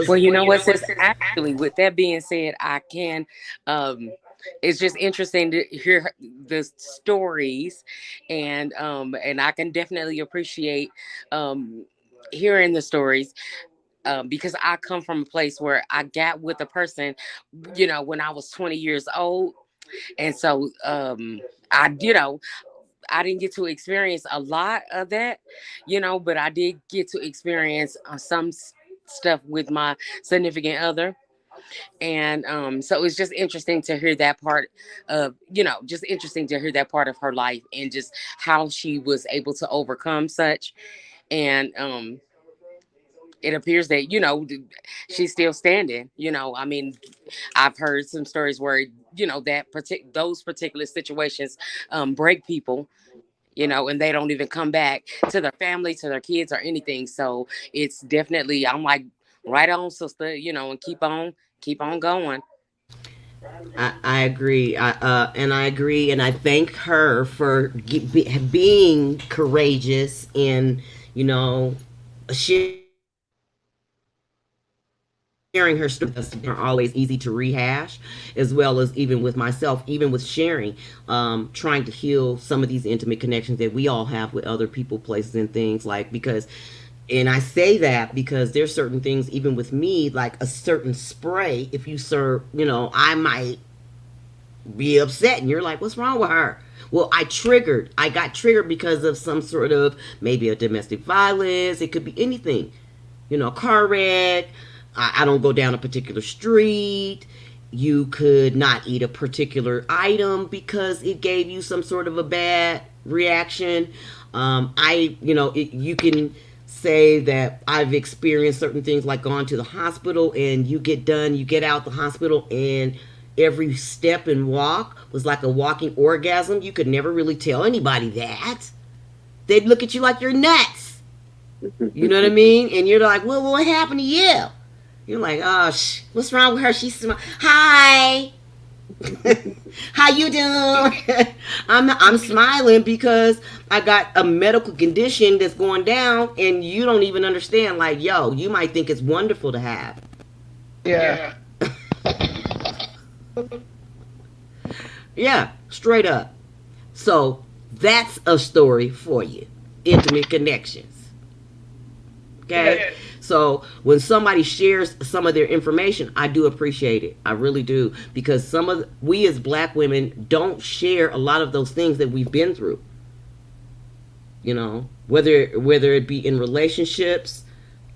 Well, you know what, sis? Actually, with that being said, I can. Um, it's just interesting to hear the stories, and I can definitely appreciate um hearing the stories. Because I come from a place where I got with a person, when I was 20 years old, and so I didn't get to experience a lot of that, but I did get to experience some stuff with my significant other. And so it's just interesting to hear that part just interesting to hear that part of her life and just how she was able to overcome such. And it appears that, she's still standing. I mean, I've heard some stories where, those particular situations break people, and they don't even come back to their family, to their kids, or anything. So it's definitely, I'm like, right on, sister, and keep on going. I agree. And I agree, and I thank her for being courageous and you know sharing her stories are always easy to rehash, as well as even with myself, even with sharing, trying to heal some of these intimate connections that we all have with other people, places, and things. Like because, and I say that because there's certain things, even with me, like a certain spray. If you serve, I might be upset and you're like, what's wrong with her? Well, I got triggered because of some sort of maybe a domestic violence. It could be anything, car wreck. I don't go down a particular street. You could not eat a particular item because it gave you some sort of a bad reaction. You can say that I've experienced certain things like gone to the hospital and you get out the hospital and every step and walk was like a walking orgasm. You could never really tell anybody that. They'd look at you like you're nuts. You know what I mean? And you're like, well, what happened to you? You're like, oh, what's wrong with her? She's hi. How you doing? I'm smiling because I got a medical condition that's going down, and you don't even understand. Like, yo, you might think it's wonderful to have. Yeah. Yeah, straight up. So that's a story for you. Intimate connections. Okay? Yeah. So when somebody shares some of their information, I do appreciate it. I really do. Because we as black women don't share a lot of those things that we've been through. Whether it be in relationships,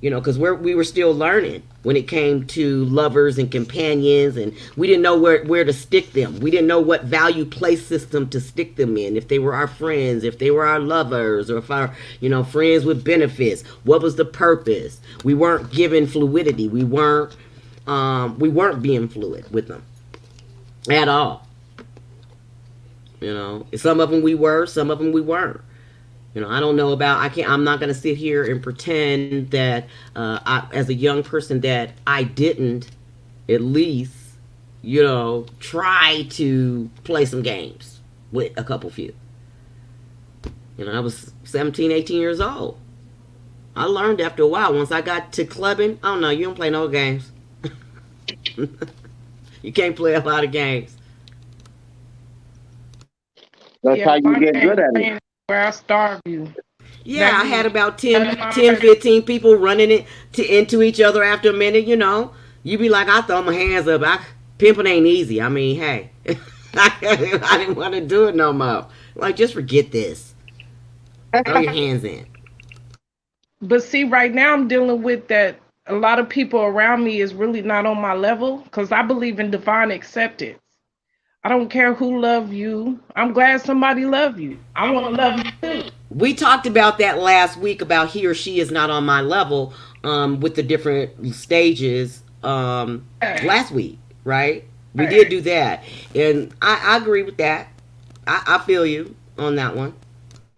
because we were still learning when it came to lovers and companions, and we didn't know where to stick them. We didn't know what value place system to stick them in. If they were our friends, if they were our lovers, or if our, friends with benefits. What was the purpose? We weren't given fluidity. We weren't being fluid with them at all. Some of them we were, some of them we weren't. I don't know I'm not going to sit here and pretend that as a young person that I didn't at least, try to play some games with a couple few. I was 17, 18 years old. I learned after a while. Once I got to clubbing, oh no, you don't play no games. You can't play a lot of games. That's how you get good at it. Where I starve you. Yeah, I had about 10, 15 people running into each other after a minute, You be like, I throw my hands up. Pimping ain't easy. I mean, hey. I didn't want to do it no more. Like, just forget this. Throw your hands in. But see, right now I'm dealing with that. A lot of people around me is really not on my level because I believe in divine acceptance. I don't care who love you. I'm glad somebody love you. I want to love you too. We talked about that last week about he or she is not on my level with the different stages last week, right? We did do that. And I agree with that. I feel you on that one.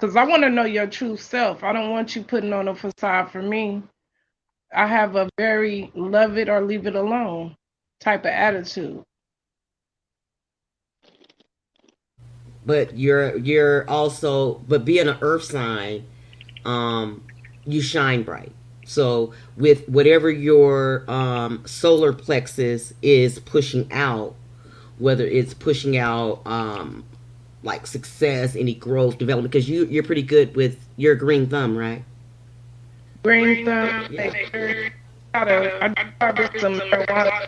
Because I want to know your true self. I don't want you putting on a facade for me. I have a very love it or leave it alone type of attitude. but you're also, but being an earth sign, you shine bright. So with whatever your solar plexus is pushing out, whether it's pushing out like success, any growth, development, because you're pretty good with your green thumb, right? Green thumb. Yeah. I harvest some marijuana.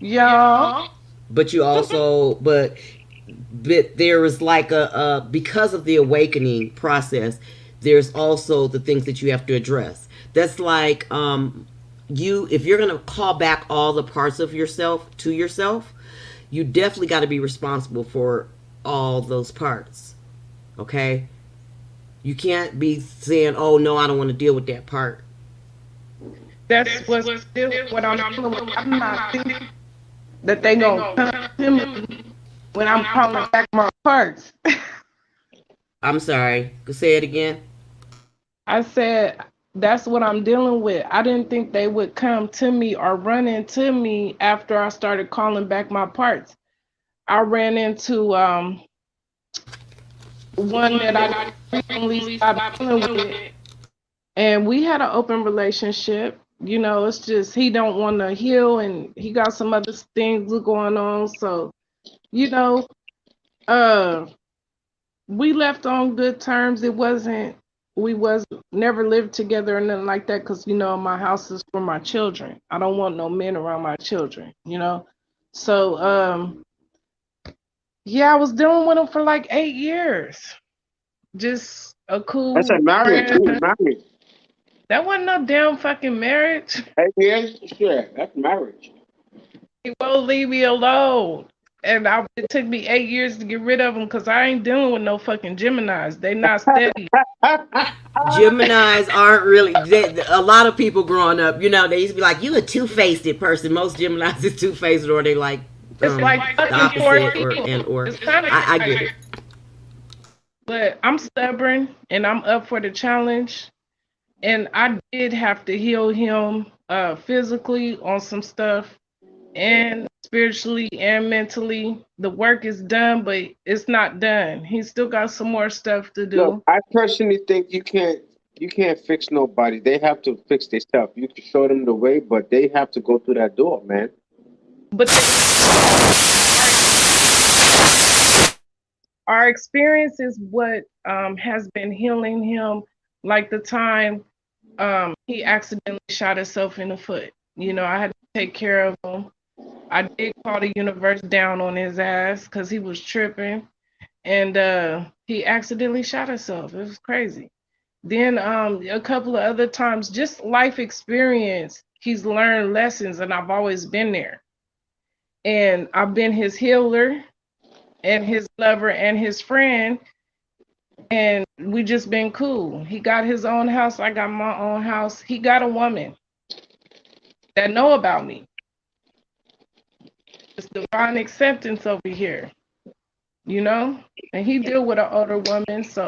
Yeah. But you also, but there is like a because of the awakening process, there's also the things that you have to address. That's like you, if you're gonna call back all the parts of yourself to yourself, you definitely got to be responsible for all those parts. Okay, you can't be saying, "Oh no, I don't want to deal with that part." That's what's still what I'm doing. I'm not thinking that they gonna come to me when I'm calling back my parts. I'm sorry. Say it again. I said that's what I'm dealing with. I didn't think they would come to me or run into me after I started calling back my parts. I ran into one that I recently stopped dealing with, and we had an open relationship. You know, it's just he don't want to heal, and he got some other things going on. So, you know, uh, we left on good terms. It wasn't, we was never lived together or nothing like that, because you know my house is for my children. I don't want no men around my children. You know, so yeah, I was dealing with him for like 8 years. Just a cool That's a marriage. friend. You're married. That wasn't no damn fucking marriage. 8 years? Sure, that's marriage. He won't leave me alone. And it took me 8 years to get rid of him, because I ain't dealing with no fucking Geminis. They not steady. Geminis aren't really. A lot of people growing up, you know, they used to be like, "You a two-faced person." Most Geminis is two-faced, or they like It's like the fucking four opposite, or people. It's kind of I get it. But I'm stubborn and I'm up for the challenge. And I did have to heal him physically on some stuff, and spiritually and mentally. The work is done, but it's not done. He's still got some more stuff to do. Look, I personally think you can't fix nobody. They have to fix themselves. You can show them the way, but they have to go through that door, man. But our experience is what has been healing him. Like the time he accidentally shot himself in the foot. You know, I had to take care of him. I did call the universe down on his ass because he was tripping, and he accidentally shot himself. It was crazy. Then a couple of other times, just life experience, he's learned lessons, and I've always been there. And I've been his healer and his lover and his friend, and we just been cool. He got his own house, I got my own house. He got a woman that know about me. It's divine acceptance over here, you know? And he deal with an older woman, so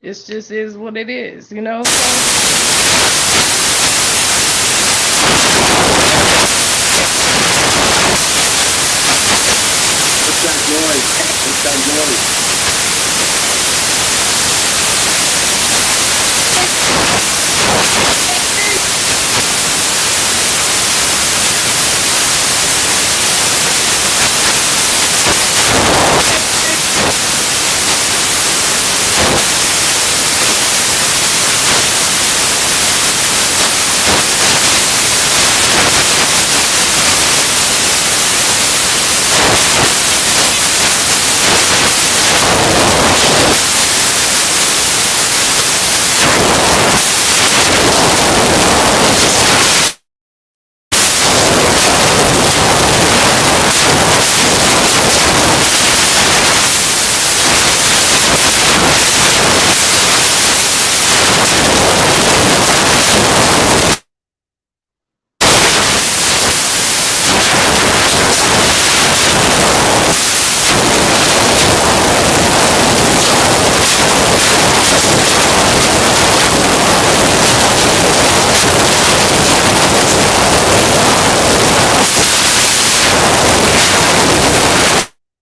it's just is what it is, you know? It's that noise. It's that noise.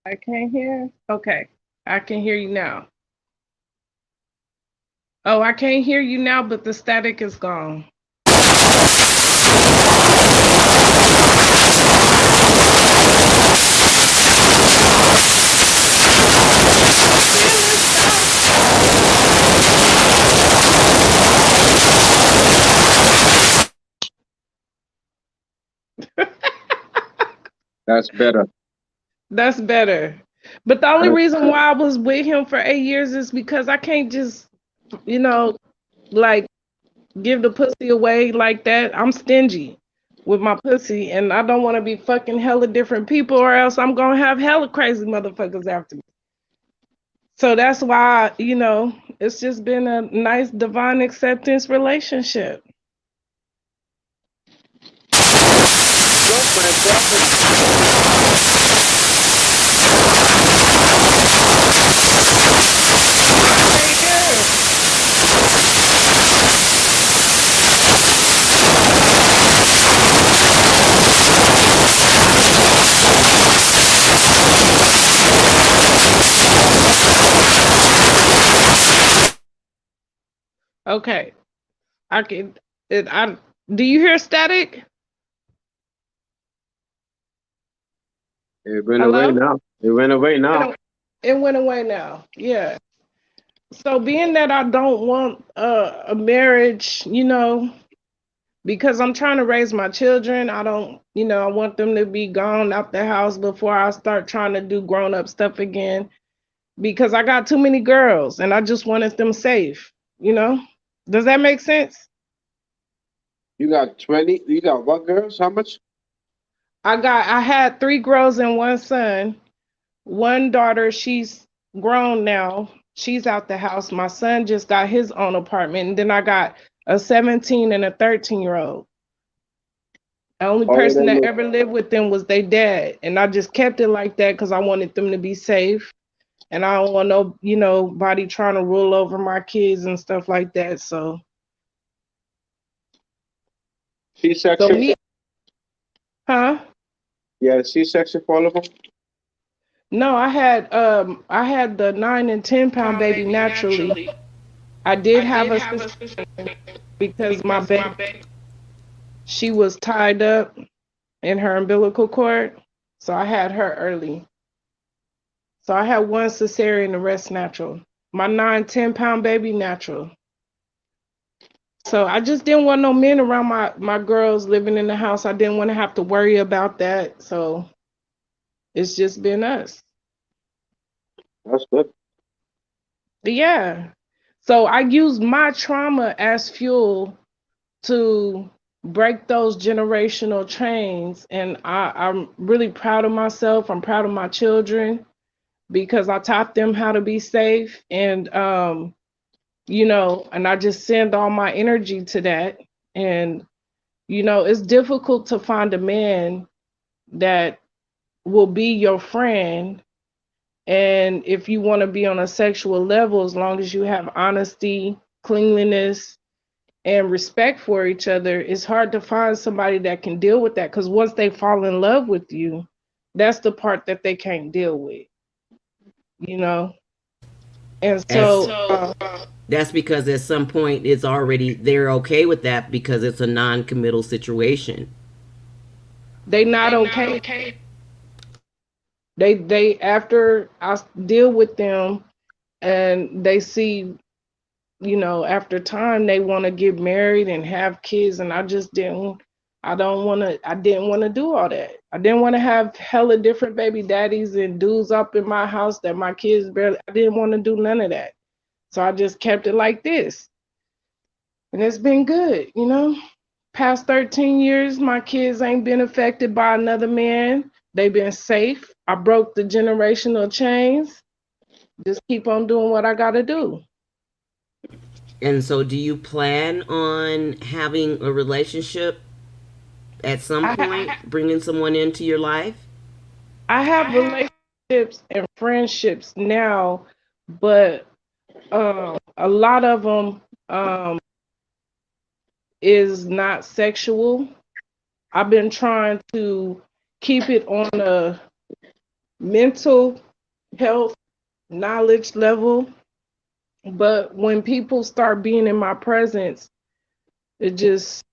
I can't hear. Okay. I can hear you now. Oh, I can't hear you now, but the static is gone. That's better. That's better. But the only reason why I was with him for 8 years is because I can't just, like give the pussy away like that. I'm stingy with my pussy, and I don't want to be fucking hella different people, or else I'm gonna have hella crazy motherfuckers after me. So that's why, it's just been a nice divine acceptance relationship. Okay. I can do you hear static? It went Hello? away now. It went away now. It went away now. Yeah. So being that I don't want a marriage, because I'm trying to raise my children, I don't, I want them to be gone out the house before I start trying to do grown up stuff again. Because I got too many girls and I just wanted them safe, Does that make sense? You got what girls? How much? I had 3 girls and 1 son. One daughter, she's grown now. She's out the house. My son just got his own apartment. And then I got a 17 and a 13-year-old. The only person that ever lived with them was their dad. And I just kept it like that because I wanted them to be safe. And I don't want nobody trying to rule over my kids and stuff like that. So C-section? Huh? Yeah, C-section for all of them? No, I had the 9 and 10 pound baby naturally. I did have a sister because my baby, she was tied up in her umbilical cord, so I had her early. So I had 1 cesarean, the rest natural. My 9, 10 pound baby natural. So I just didn't want no men around my girls living in the house. I didn't want to have to worry about that. So it's just been us. That's good. But yeah. So I use my trauma as fuel to break those generational chains. And I'm really proud of myself. I'm proud of my children because I taught them how to be safe. And, and I just send all my energy to that. And, it's difficult to find a man that will be your friend. And if you want to be on a sexual level, as long as you have honesty, cleanliness, and respect for each other, it's hard to find somebody that can deal with that. Because once they fall in love with you, that's the part that they can't deal with, And so that's because at some point they're okay with that because it's a non-committal situation. they not okay. They after I deal with them and they see, after time they want to get married and have kids, and I didn't want to do all that. I didn't want to have hella different baby daddies and dudes up in my house that my kids I didn't want to do none of that. So I just kept it like this. And it's been good, Past 13 years, my kids ain't been affected by another man. They've been safe. I broke the generational chains. Just keep on doing what I got to do. And so do you plan on having a relationship at some point, bringing someone into your life? I have relationships and friendships now, but a lot of them is not sexual. I've been trying to keep it on a mental health knowledge level. But when people start being in my presence, it just,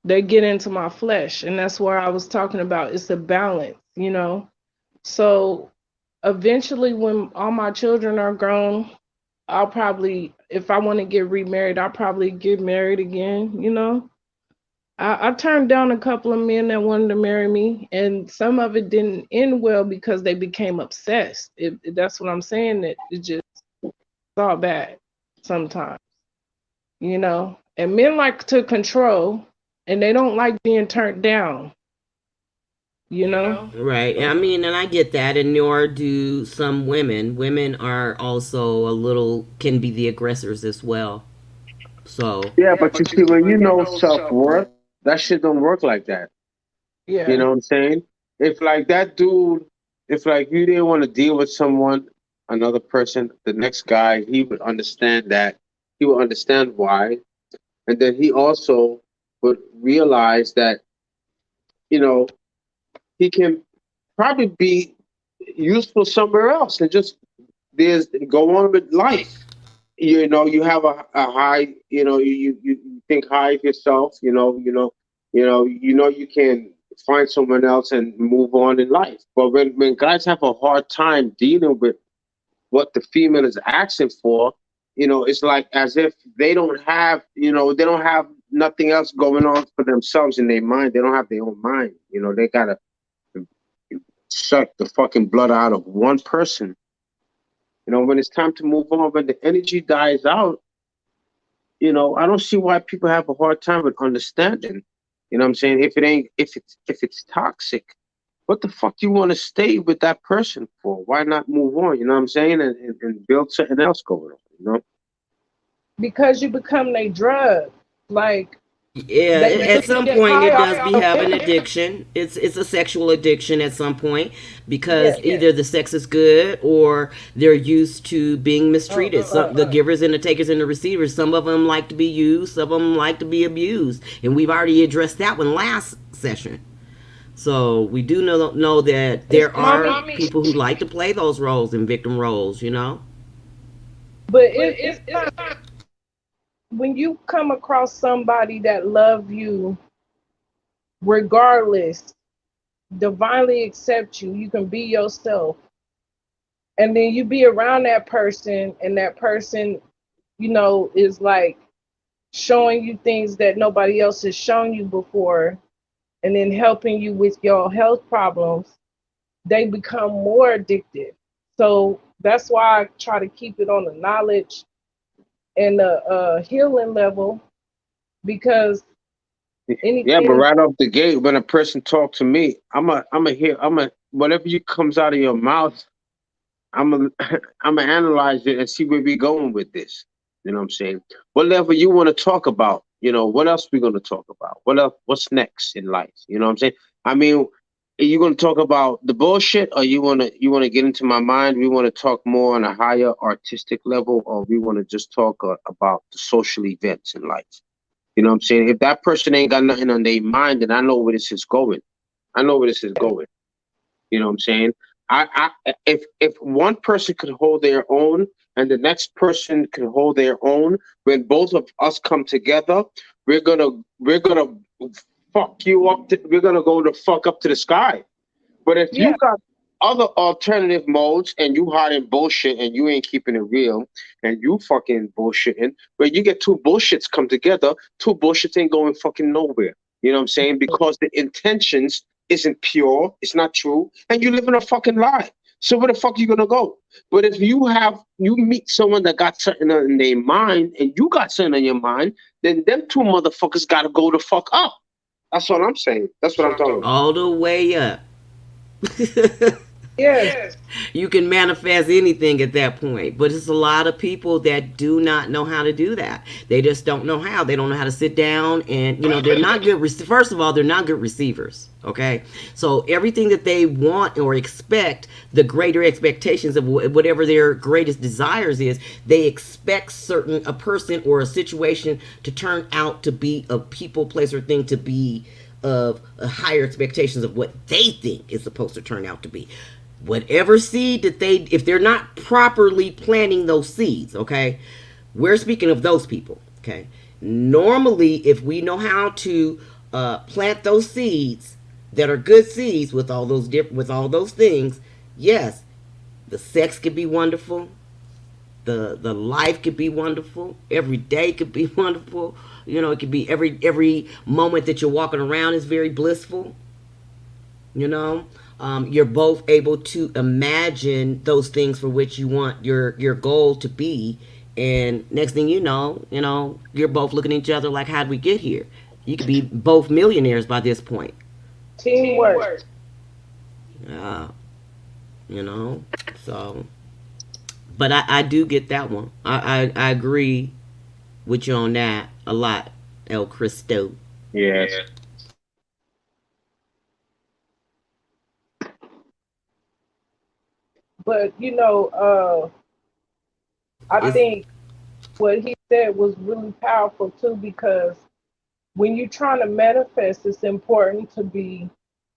they get into my flesh. And that's where I was talking about. It's a balance, you know? So eventually, when all my children are grown, I'll probably, if I want to get remarried, I'll probably get married again, you know? I turned down a couple of men that wanted to marry me, and some of it didn't end well because they became obsessed. That's what I'm saying, that it just all bad sometimes, you know? And men like to control, and they don't like being turned down, you know? Right. I mean, and I get that, and nor do some women. Women are also a little, can be the aggressors as well. So, Yeah, but you see, when you know self-worth, that shit don't work like that. You Yeah. know what I'm saying? If like that dude, if like you didn't want to deal with someone, another person, the next guy, he would understand that. He would understand why. And then he also would realize that, you know, he can probably be useful somewhere else and just go on with life. You know, you have a high, you know, you think high of yourself, you can find someone else and move on in life. But when guys have a hard time dealing with what the female is asking for, it's like as if they don't have nothing else going on for themselves in their mind. They don't have their own mind. They gotta suck the fucking blood out of one person. When it's time to move on, when the energy dies out, I don't see why people have a hard time with understanding. You know what I'm saying? If it's toxic, what the fuck you want to stay with that person for? Why not move on? You know what I'm saying? And build something else going on. Because you become a drug. Like, yeah, they at really some get point high it off does be of have an it. addiction. It's a sexual addiction at some point because Yeah. either the sex is good or they're used to being mistreated. Some the givers and the takers and the receivers. Some of them like to be used. Some of them like to be abused, and we've already addressed that one last session. So we do know that It's there are mommy. people who like to play those roles and victim roles. But it's not, when you come across somebody that love you regardless, divinely accept you, you can be yourself. And then you be around that person, and that person, is like showing you things that nobody else has shown you before, and then helping you with your health problems, they become more addicted. So that's why I try to keep it on the knowledge and the healing level, because Yeah, but anything, right off the gate, when a person talk to me, whatever you comes out of your mouth, I'm a, I'm gonna analyze it and see where we going with this. You know what I'm saying? Whatever you want to talk about, what else we gonna talk about? What else? What's next in life? You know what I'm saying? I mean, are you gonna talk about the bullshit, or you wanna get into my mind? We want to talk more on a higher artistic level, or we want to just talk about the social events in life? You know what I'm saying? If that person ain't got nothing on their mind, then I know where this is going. I know where this is going. You know what I'm saying? If one person could hold their own and the next person can hold their own, when both of us come together, we're gonna fuck you up. We're gonna go the fuck up to the sky. But if yeah, you got other alternative modes and you hiding bullshit and you ain't keeping it real and you fucking bullshitting, when you get two bullshits come together, two bullshits ain't going fucking nowhere. You know what I'm saying? Because the intentions isn't pure, it's not true, and you live in a fucking lie. So where the fuck you gonna go? But if you meet someone that got something in their mind and you got something in your mind, then them two motherfuckers gotta go the fuck up. That's what I'm saying. That's what I'm talking about. All the way up. yes. You can manifest anything at that point, but it's a lot of people that do not know how to do that. They just don't know how. They don't know how to sit down, and they're not good. First of all, they're not good receivers. Okay, so everything that they want or expect, the greater expectations of whatever their greatest desires is, they expect a person or a situation to turn out to be a people, place, or thing to be of higher expectations of what they think is supposed to turn out to be. whatever seed that if they're not properly planting those seeds, okay, we're speaking of those people, okay. Normally, if we know how to plant those seeds that are good seeds with all those with all those things, yes, the sex could be wonderful, the life could be wonderful, every day could be wonderful. You know, it could be every moment that you're walking around is very blissful. You know, you're both able to imagine those things for which you want your goal to be, and next thing you know, you're both looking at each other like, how'd we get here? You could be both millionaires by this point. Teamwork. Yeah, you know. So, but I do get that one. I agree with you on that a lot, El Cristo. Yes. But I think what he said was really powerful too, because when you're trying to manifest, it's important to be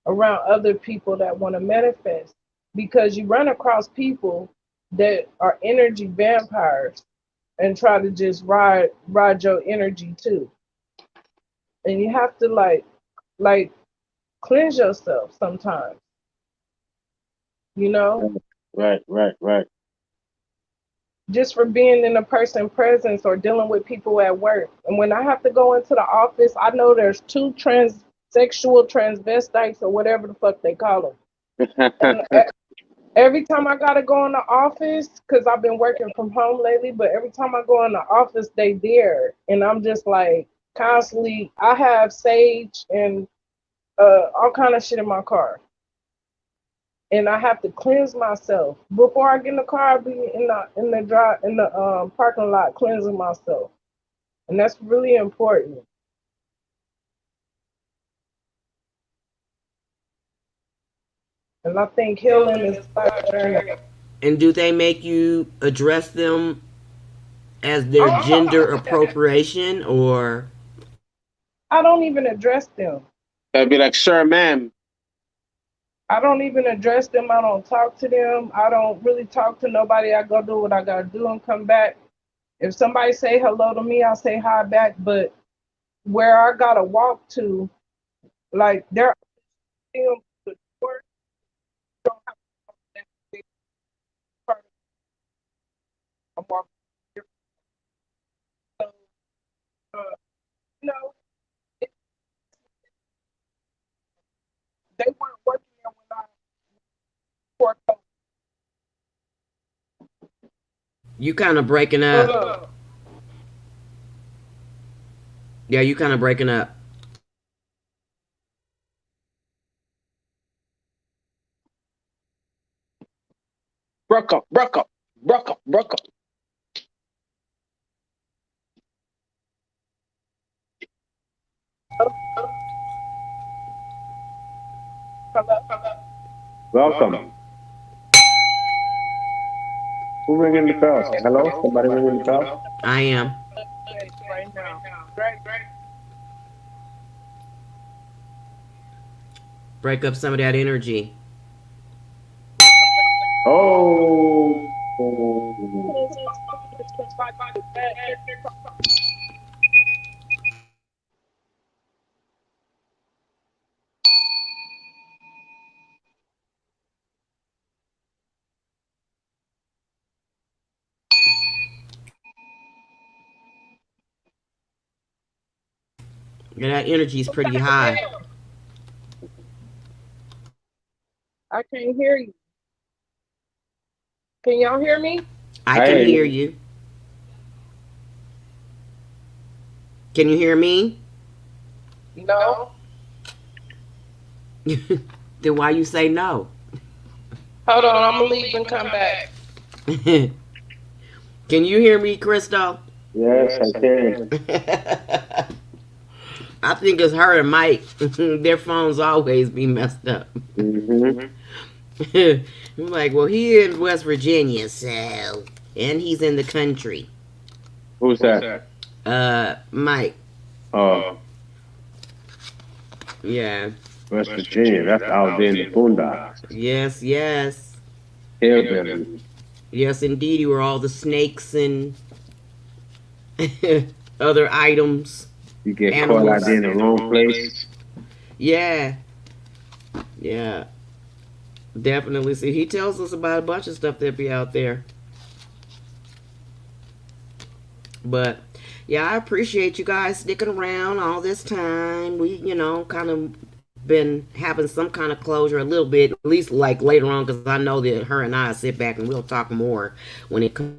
around other people that want to manifest, because you run across people that are energy vampires and try to just ride your energy too. And you have to like cleanse yourself sometimes, you know? Right. Just for being in a person's presence or dealing with people at work. And when I have to go into the office, I know there's two transsexual transvestites or whatever the fuck they call them. And every time I gotta go in the office, because I've been working from home lately, but every time I go in the office, they there. And I'm just like constantly, I have sage and all kind of shit in my car. And I have to cleanse myself before I get in the car. I'll be in the parking lot cleansing myself, and that's really important. And I think healing is a journey. And do they make you address them as their gender appropriation, or? I don't even address them. That'd be like, sir, ma'am. I don't even address them. I don't talk to them. I don't really talk to nobody. I go do what I gotta do and come back. If somebody say hello to me, I say hi back. But where I gotta walk to, like there, I'm walking. So, you know, they weren't working there when I worked. You kind of breaking up. Yeah, you kind of breaking up. Broke up. Welcome. Who ringing the bell? Hello? Somebody ringing the bell? I am. Right now. Break up some of that energy. Oh. Yeah, that energy is pretty high. I can't hear you. Can y'all hear me? I can hear you. Can you hear me? No. Then why you say no? Hold on, I'm gonna leave and come back. Can you hear me, Crystal? Yes, I can. I think it's her and Mike. Their phones always be messed up. Mm-hmm. I'm like, well, he in West Virginia, so, and he's in the country. Who's that? Mike. Oh, Yeah. West Virginia. That's out there in the boondocks. Yes. Hillbilly. Yes, indeed, where all the snakes and other items, You get caught out animals. there in the wrong place. Yeah, yeah, definitely. See, he tells us about a bunch of stuff that be out there. But yeah, I appreciate you guys sticking around all this time. We, kind of been having some kind of closure a little bit, at least like later on, because I know that her and I sit back and we'll talk more when it comes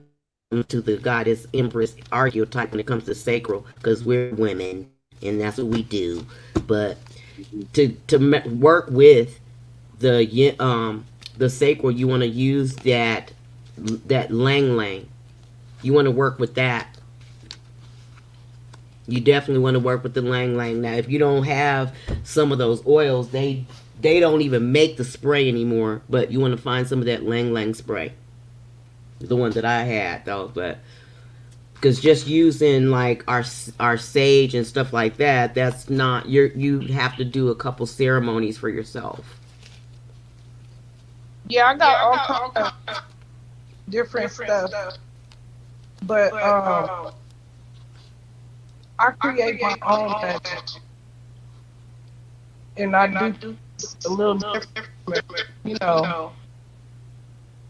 to the goddess empress archetype when it comes to sacral, because we're women and that's what we do. But to work with the sacral, you want to use that lang lang. You want to work with that. You definitely want to work with the lang lang. Now, if you don't have some of those oils, they don't even make the spray anymore. But you want to find some of that lang lang spray, the one that I had though. But because just using like our sage and stuff like that, that's not you have to do a couple ceremonies for yourself. Yeah, I got all kinds of different stuff, but I create my own magic, and I do a little different,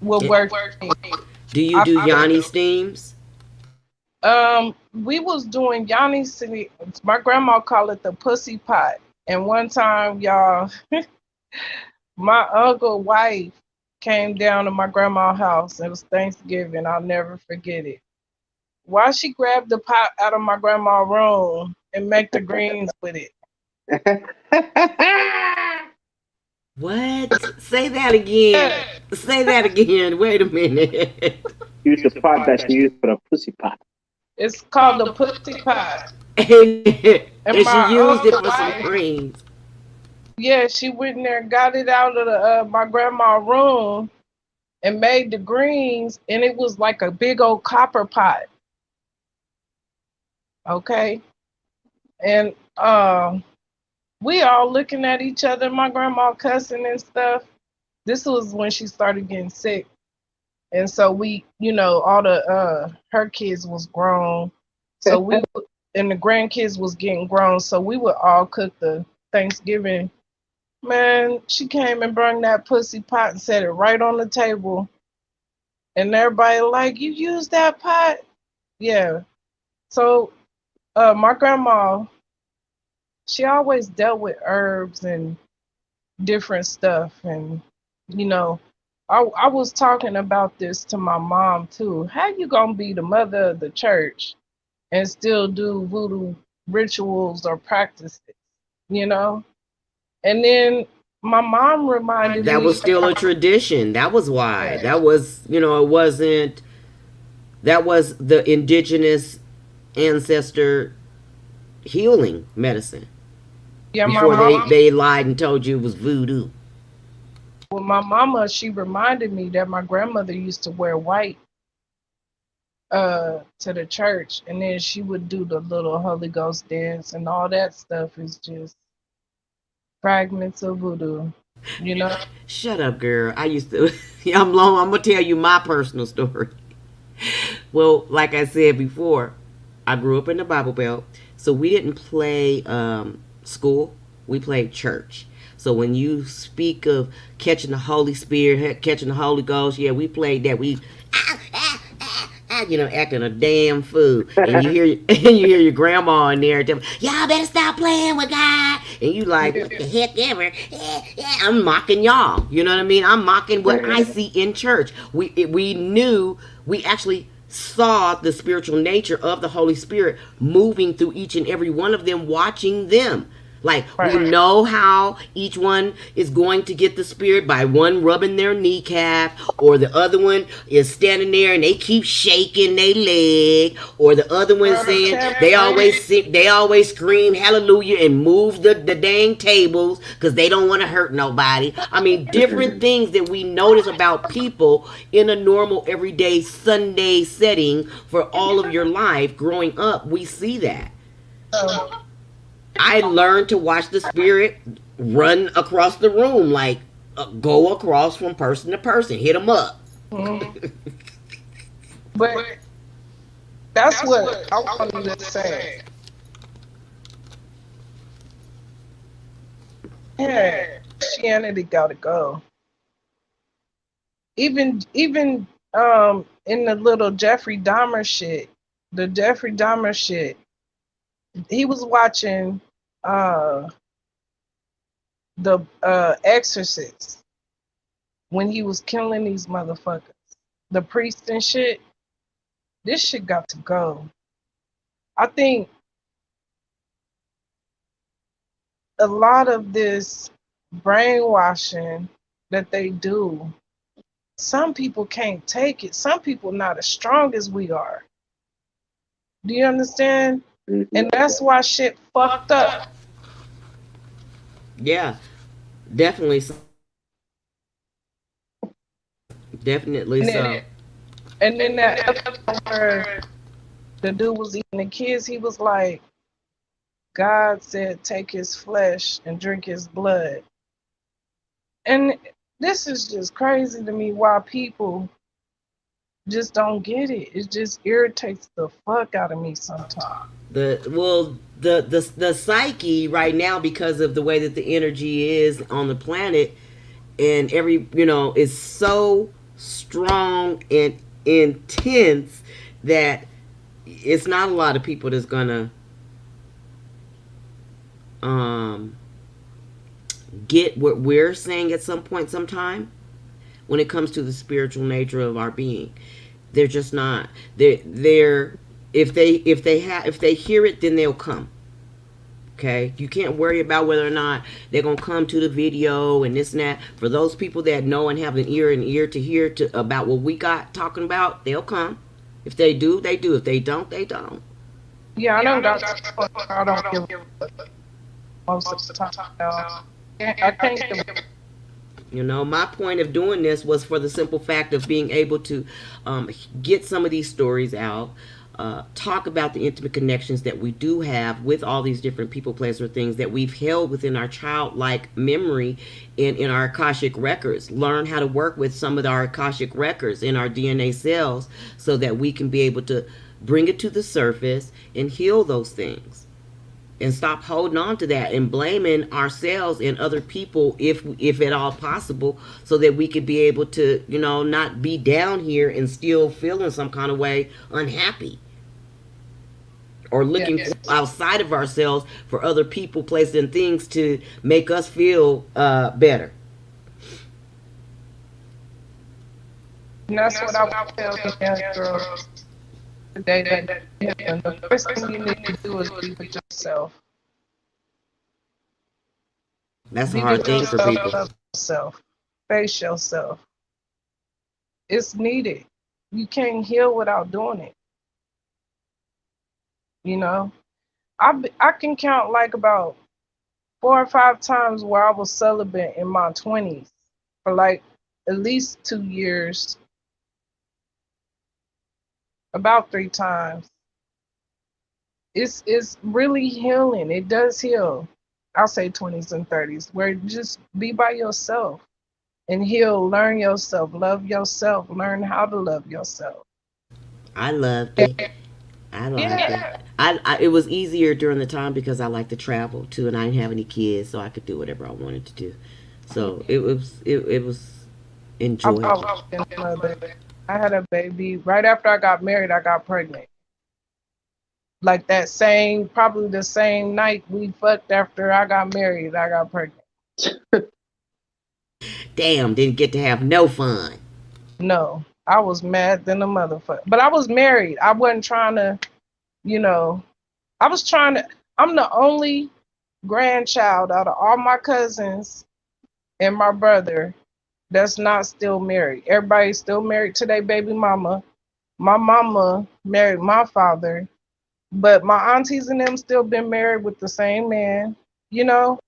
what works for me. Do you do Yanni steams? We was doing Yanni City. My grandma called it the pussy pot, and one time, y'all, my uncle wife came down to my grandma's house. It was Thanksgiving. I'll never forget it. Why she grabbed the pot out of my grandma's room and make the greens with it. What? Say that again. Say that again. Wait a minute. Use the pot that she used for the pussy pot. It's called the pussy pot. And she my used it other for some wife- greens. Yeah, she went in there and got it out of my grandma's room and made the greens, and it was like a big old copper pot. Okay, and we all looking at each other. My grandma cussing and stuff. This was when she started getting sick, and so we, all the her kids was grown, so and the grandkids was getting grown, so we would all cook the Thanksgiving. Man, she came and brought that pussy pot and set it right on the table, and everybody like, you used that pot? Yeah. So my grandma, she always dealt with herbs and different stuff. And, I was talking about this to my mom too. How you gonna be the mother of the church and still do voodoo rituals or practices, And then my mom reminded me. That was still a tradition. That was why. That was, it wasn't, that was the indigenous ancestor healing medicine. Yeah, Before they lied and told you it was voodoo. Well, my mama, she reminded me that my grandmother used to wear white to the church, and then she would do the little Holy Ghost dance, and all that stuff is just fragments of voodoo, Shut up, girl. I used to. I'm gonna tell you my personal story. Well, like I said before, I grew up in the Bible Belt, so we didn't play school. We played church. So when you speak of catching the Holy Spirit, catching the Holy Ghost, yeah, we played that. We acting a damn fool. And you hear your grandma in there tell me, y'all better stop playing with God. And you like, what the heck ever. I'm mocking y'all. You know what I mean? I'm mocking what I see in church. We knew, we actually saw the spiritual nature of the Holy Spirit moving through each and every one of them, watching them. Like, we know how each one is going to get the spirit by one rubbing their kneecap, or the other one is standing there and they keep shaking their leg, or the other one saying, they always scream hallelujah and move the dang tables because they don't want to hurt nobody. I mean, different things that we notice about people in a normal everyday Sunday setting for all of your life growing up. We see that. I learned to watch the spirit run across the room, like go across from person to person, hit them up. Mhm. But that's what I wanted to say. Yeah, Christianity gotta go. Even in the little Jeffrey Dahmer shit, the Jeffrey Dahmer shit, he was watching uh the Exorcist when he was killing these motherfuckers. The priest and shit. This shit got to go. I think a lot of this brainwashing that they do, some people can't take it. Some people not as strong as we are. Do you understand? And that's why shit fucked up. Yeah, definitely, definitely And so. then, and then that other one where the dude was eating the kids, he was like, God said, take his flesh and drink his blood. And this is just crazy to me why people just don't get it. It just irritates the fuck out of me sometimes. The psyche right now, because of the way that the energy is on the planet, and every is so strong and intense that it's not a lot of people that's gonna um get what we're saying at some point sometime when it comes to the spiritual nature of our being. They're just not. They're if they hear it, then they'll come. Okay, you can't worry about whether or not they're gonna come to the video and this and that. For those people that know and have an ear to hear to about what we got talking about, they'll come. If they do, they do. If they don't, they don't. Yeah, I don't got to fuck. I don't give a fuck most of the time. Now. I can't give a My point of doing this was for the simple fact of being able to get some of these stories out, talk about the intimate connections that we do have with all these different people, places, or things that we've held within our childlike memory and in our Akashic records. Learn how to work with some of our Akashic records in our DNA cells so that we can be able to bring it to the surface and heal those things, and stop holding on to that and blaming ourselves and other people if at all possible, so that we could be able to not be down here and still feeling some kind of way unhappy, or looking outside of ourselves for other people, places, and things to make us feel better. And that's what I would tell the young girls today that the first thing you need to do is be with yourself. That's a Be hard with thing for yourself, people. love yourself, face yourself. It's needed. You can't heal without doing it. You know, I can count like about 4 or 5 times where I was celibate in my 20s for like at least 2 years, about 3 times. It's really healing. It does heal. I'll say 20s and 30s, where just be by yourself and heal, learn yourself, love yourself, learn how to love yourself. I loved it. I liked it. Yeah. It was easier during the time because I like to travel too, and I didn't have any kids, so I could do whatever I wanted to do. So it was I've enjoyable. always been a mother. I had a baby right after I got married. I got pregnant. Like that same, probably the same night we fucked after I got married, I got pregnant. Damn, didn't get to have no fun. No, I was mad than a motherfucker. But I was married. I wasn't trying to, you know, I was trying to, I'm the only grandchild out of all my cousins and my brother that's not still married. Everybody's still married to their baby mama. My mama married my father, but my aunties and them still been married with the same man. You know,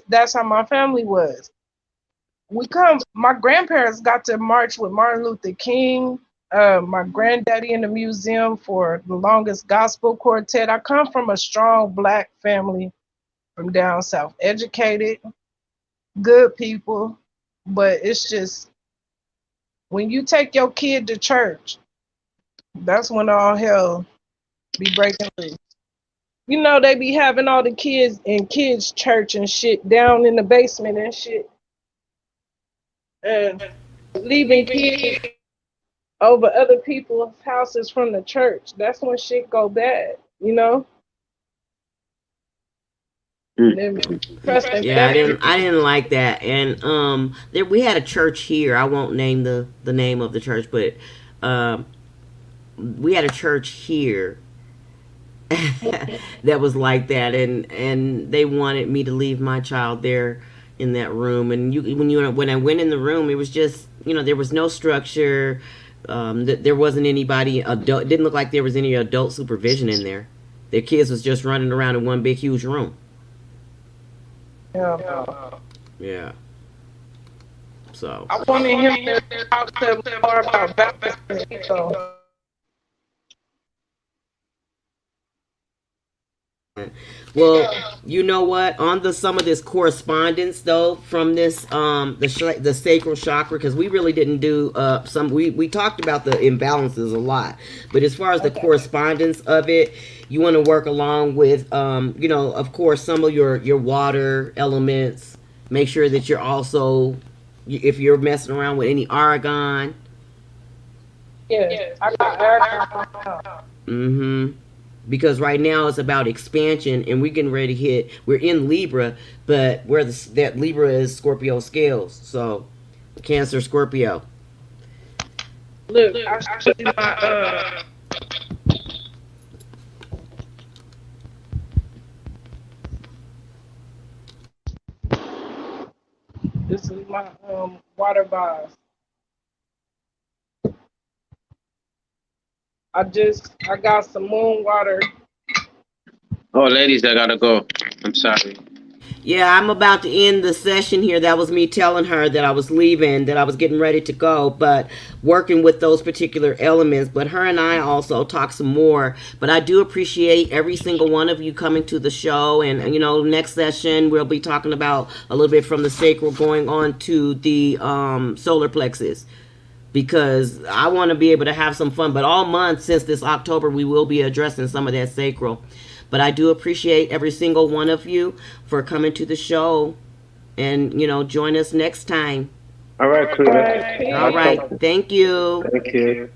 that's how my family was. My grandparents got to march with Martin Luther King. My granddaddy in the museum for the longest gospel quartet. I come from a strong black family from down south, educated, good people, but it's just when you take your kid to church, that's when all hell be breaking loose. You know, they be having all the kids in kids' church and shit down in the basement and shit. And leaving kids over other people's houses from the church. That's when shit go bad, you know? Yeah, I didn't like that. And there we had a church here. I won't name the name of the church, but we had a church here that was like that, and they wanted me to leave my child there in that room. And when I went in the room, it was just, there was no structure. There wasn't anybody adult. It didn't look like there was any adult supervision in there. Their kids was just running around in one big huge room. Yeah. So I wanted him to talk to me more about baptism. So. Well, you know what? On some of this correspondence though from this the sacral chakra, because we really didn't do we talked about the imbalances a lot, but as far as the correspondence of it, you want to work along with of course some of your water elements. Make sure that you're also, if you're messing around with any argon. Yes, I got argon. Mm-hmm. Because right now it's about expansion, and we're getting ready to hit. We're in Libra, but that Libra is Scorpio scales, so Cancer, Scorpio. Look, I show you my This is my water vase. I got some moon water. Oh, ladies, I gotta go. I'm sorry. Yeah, I'm about to end the session here. That was me telling her that I was leaving, that I was getting ready to go, but working with those particular elements. But her and I also talk some more. But I do appreciate every single one of you coming to the show. And, next session, we'll be talking about a little bit from the sacral going on to the solar plexus, because I want to be able to have some fun. But all month since this October, we will be addressing some of that sacral. But I do appreciate every single one of you for coming to the show, and, join us next time. All right, Cleo. All right. Thank you. Thank you.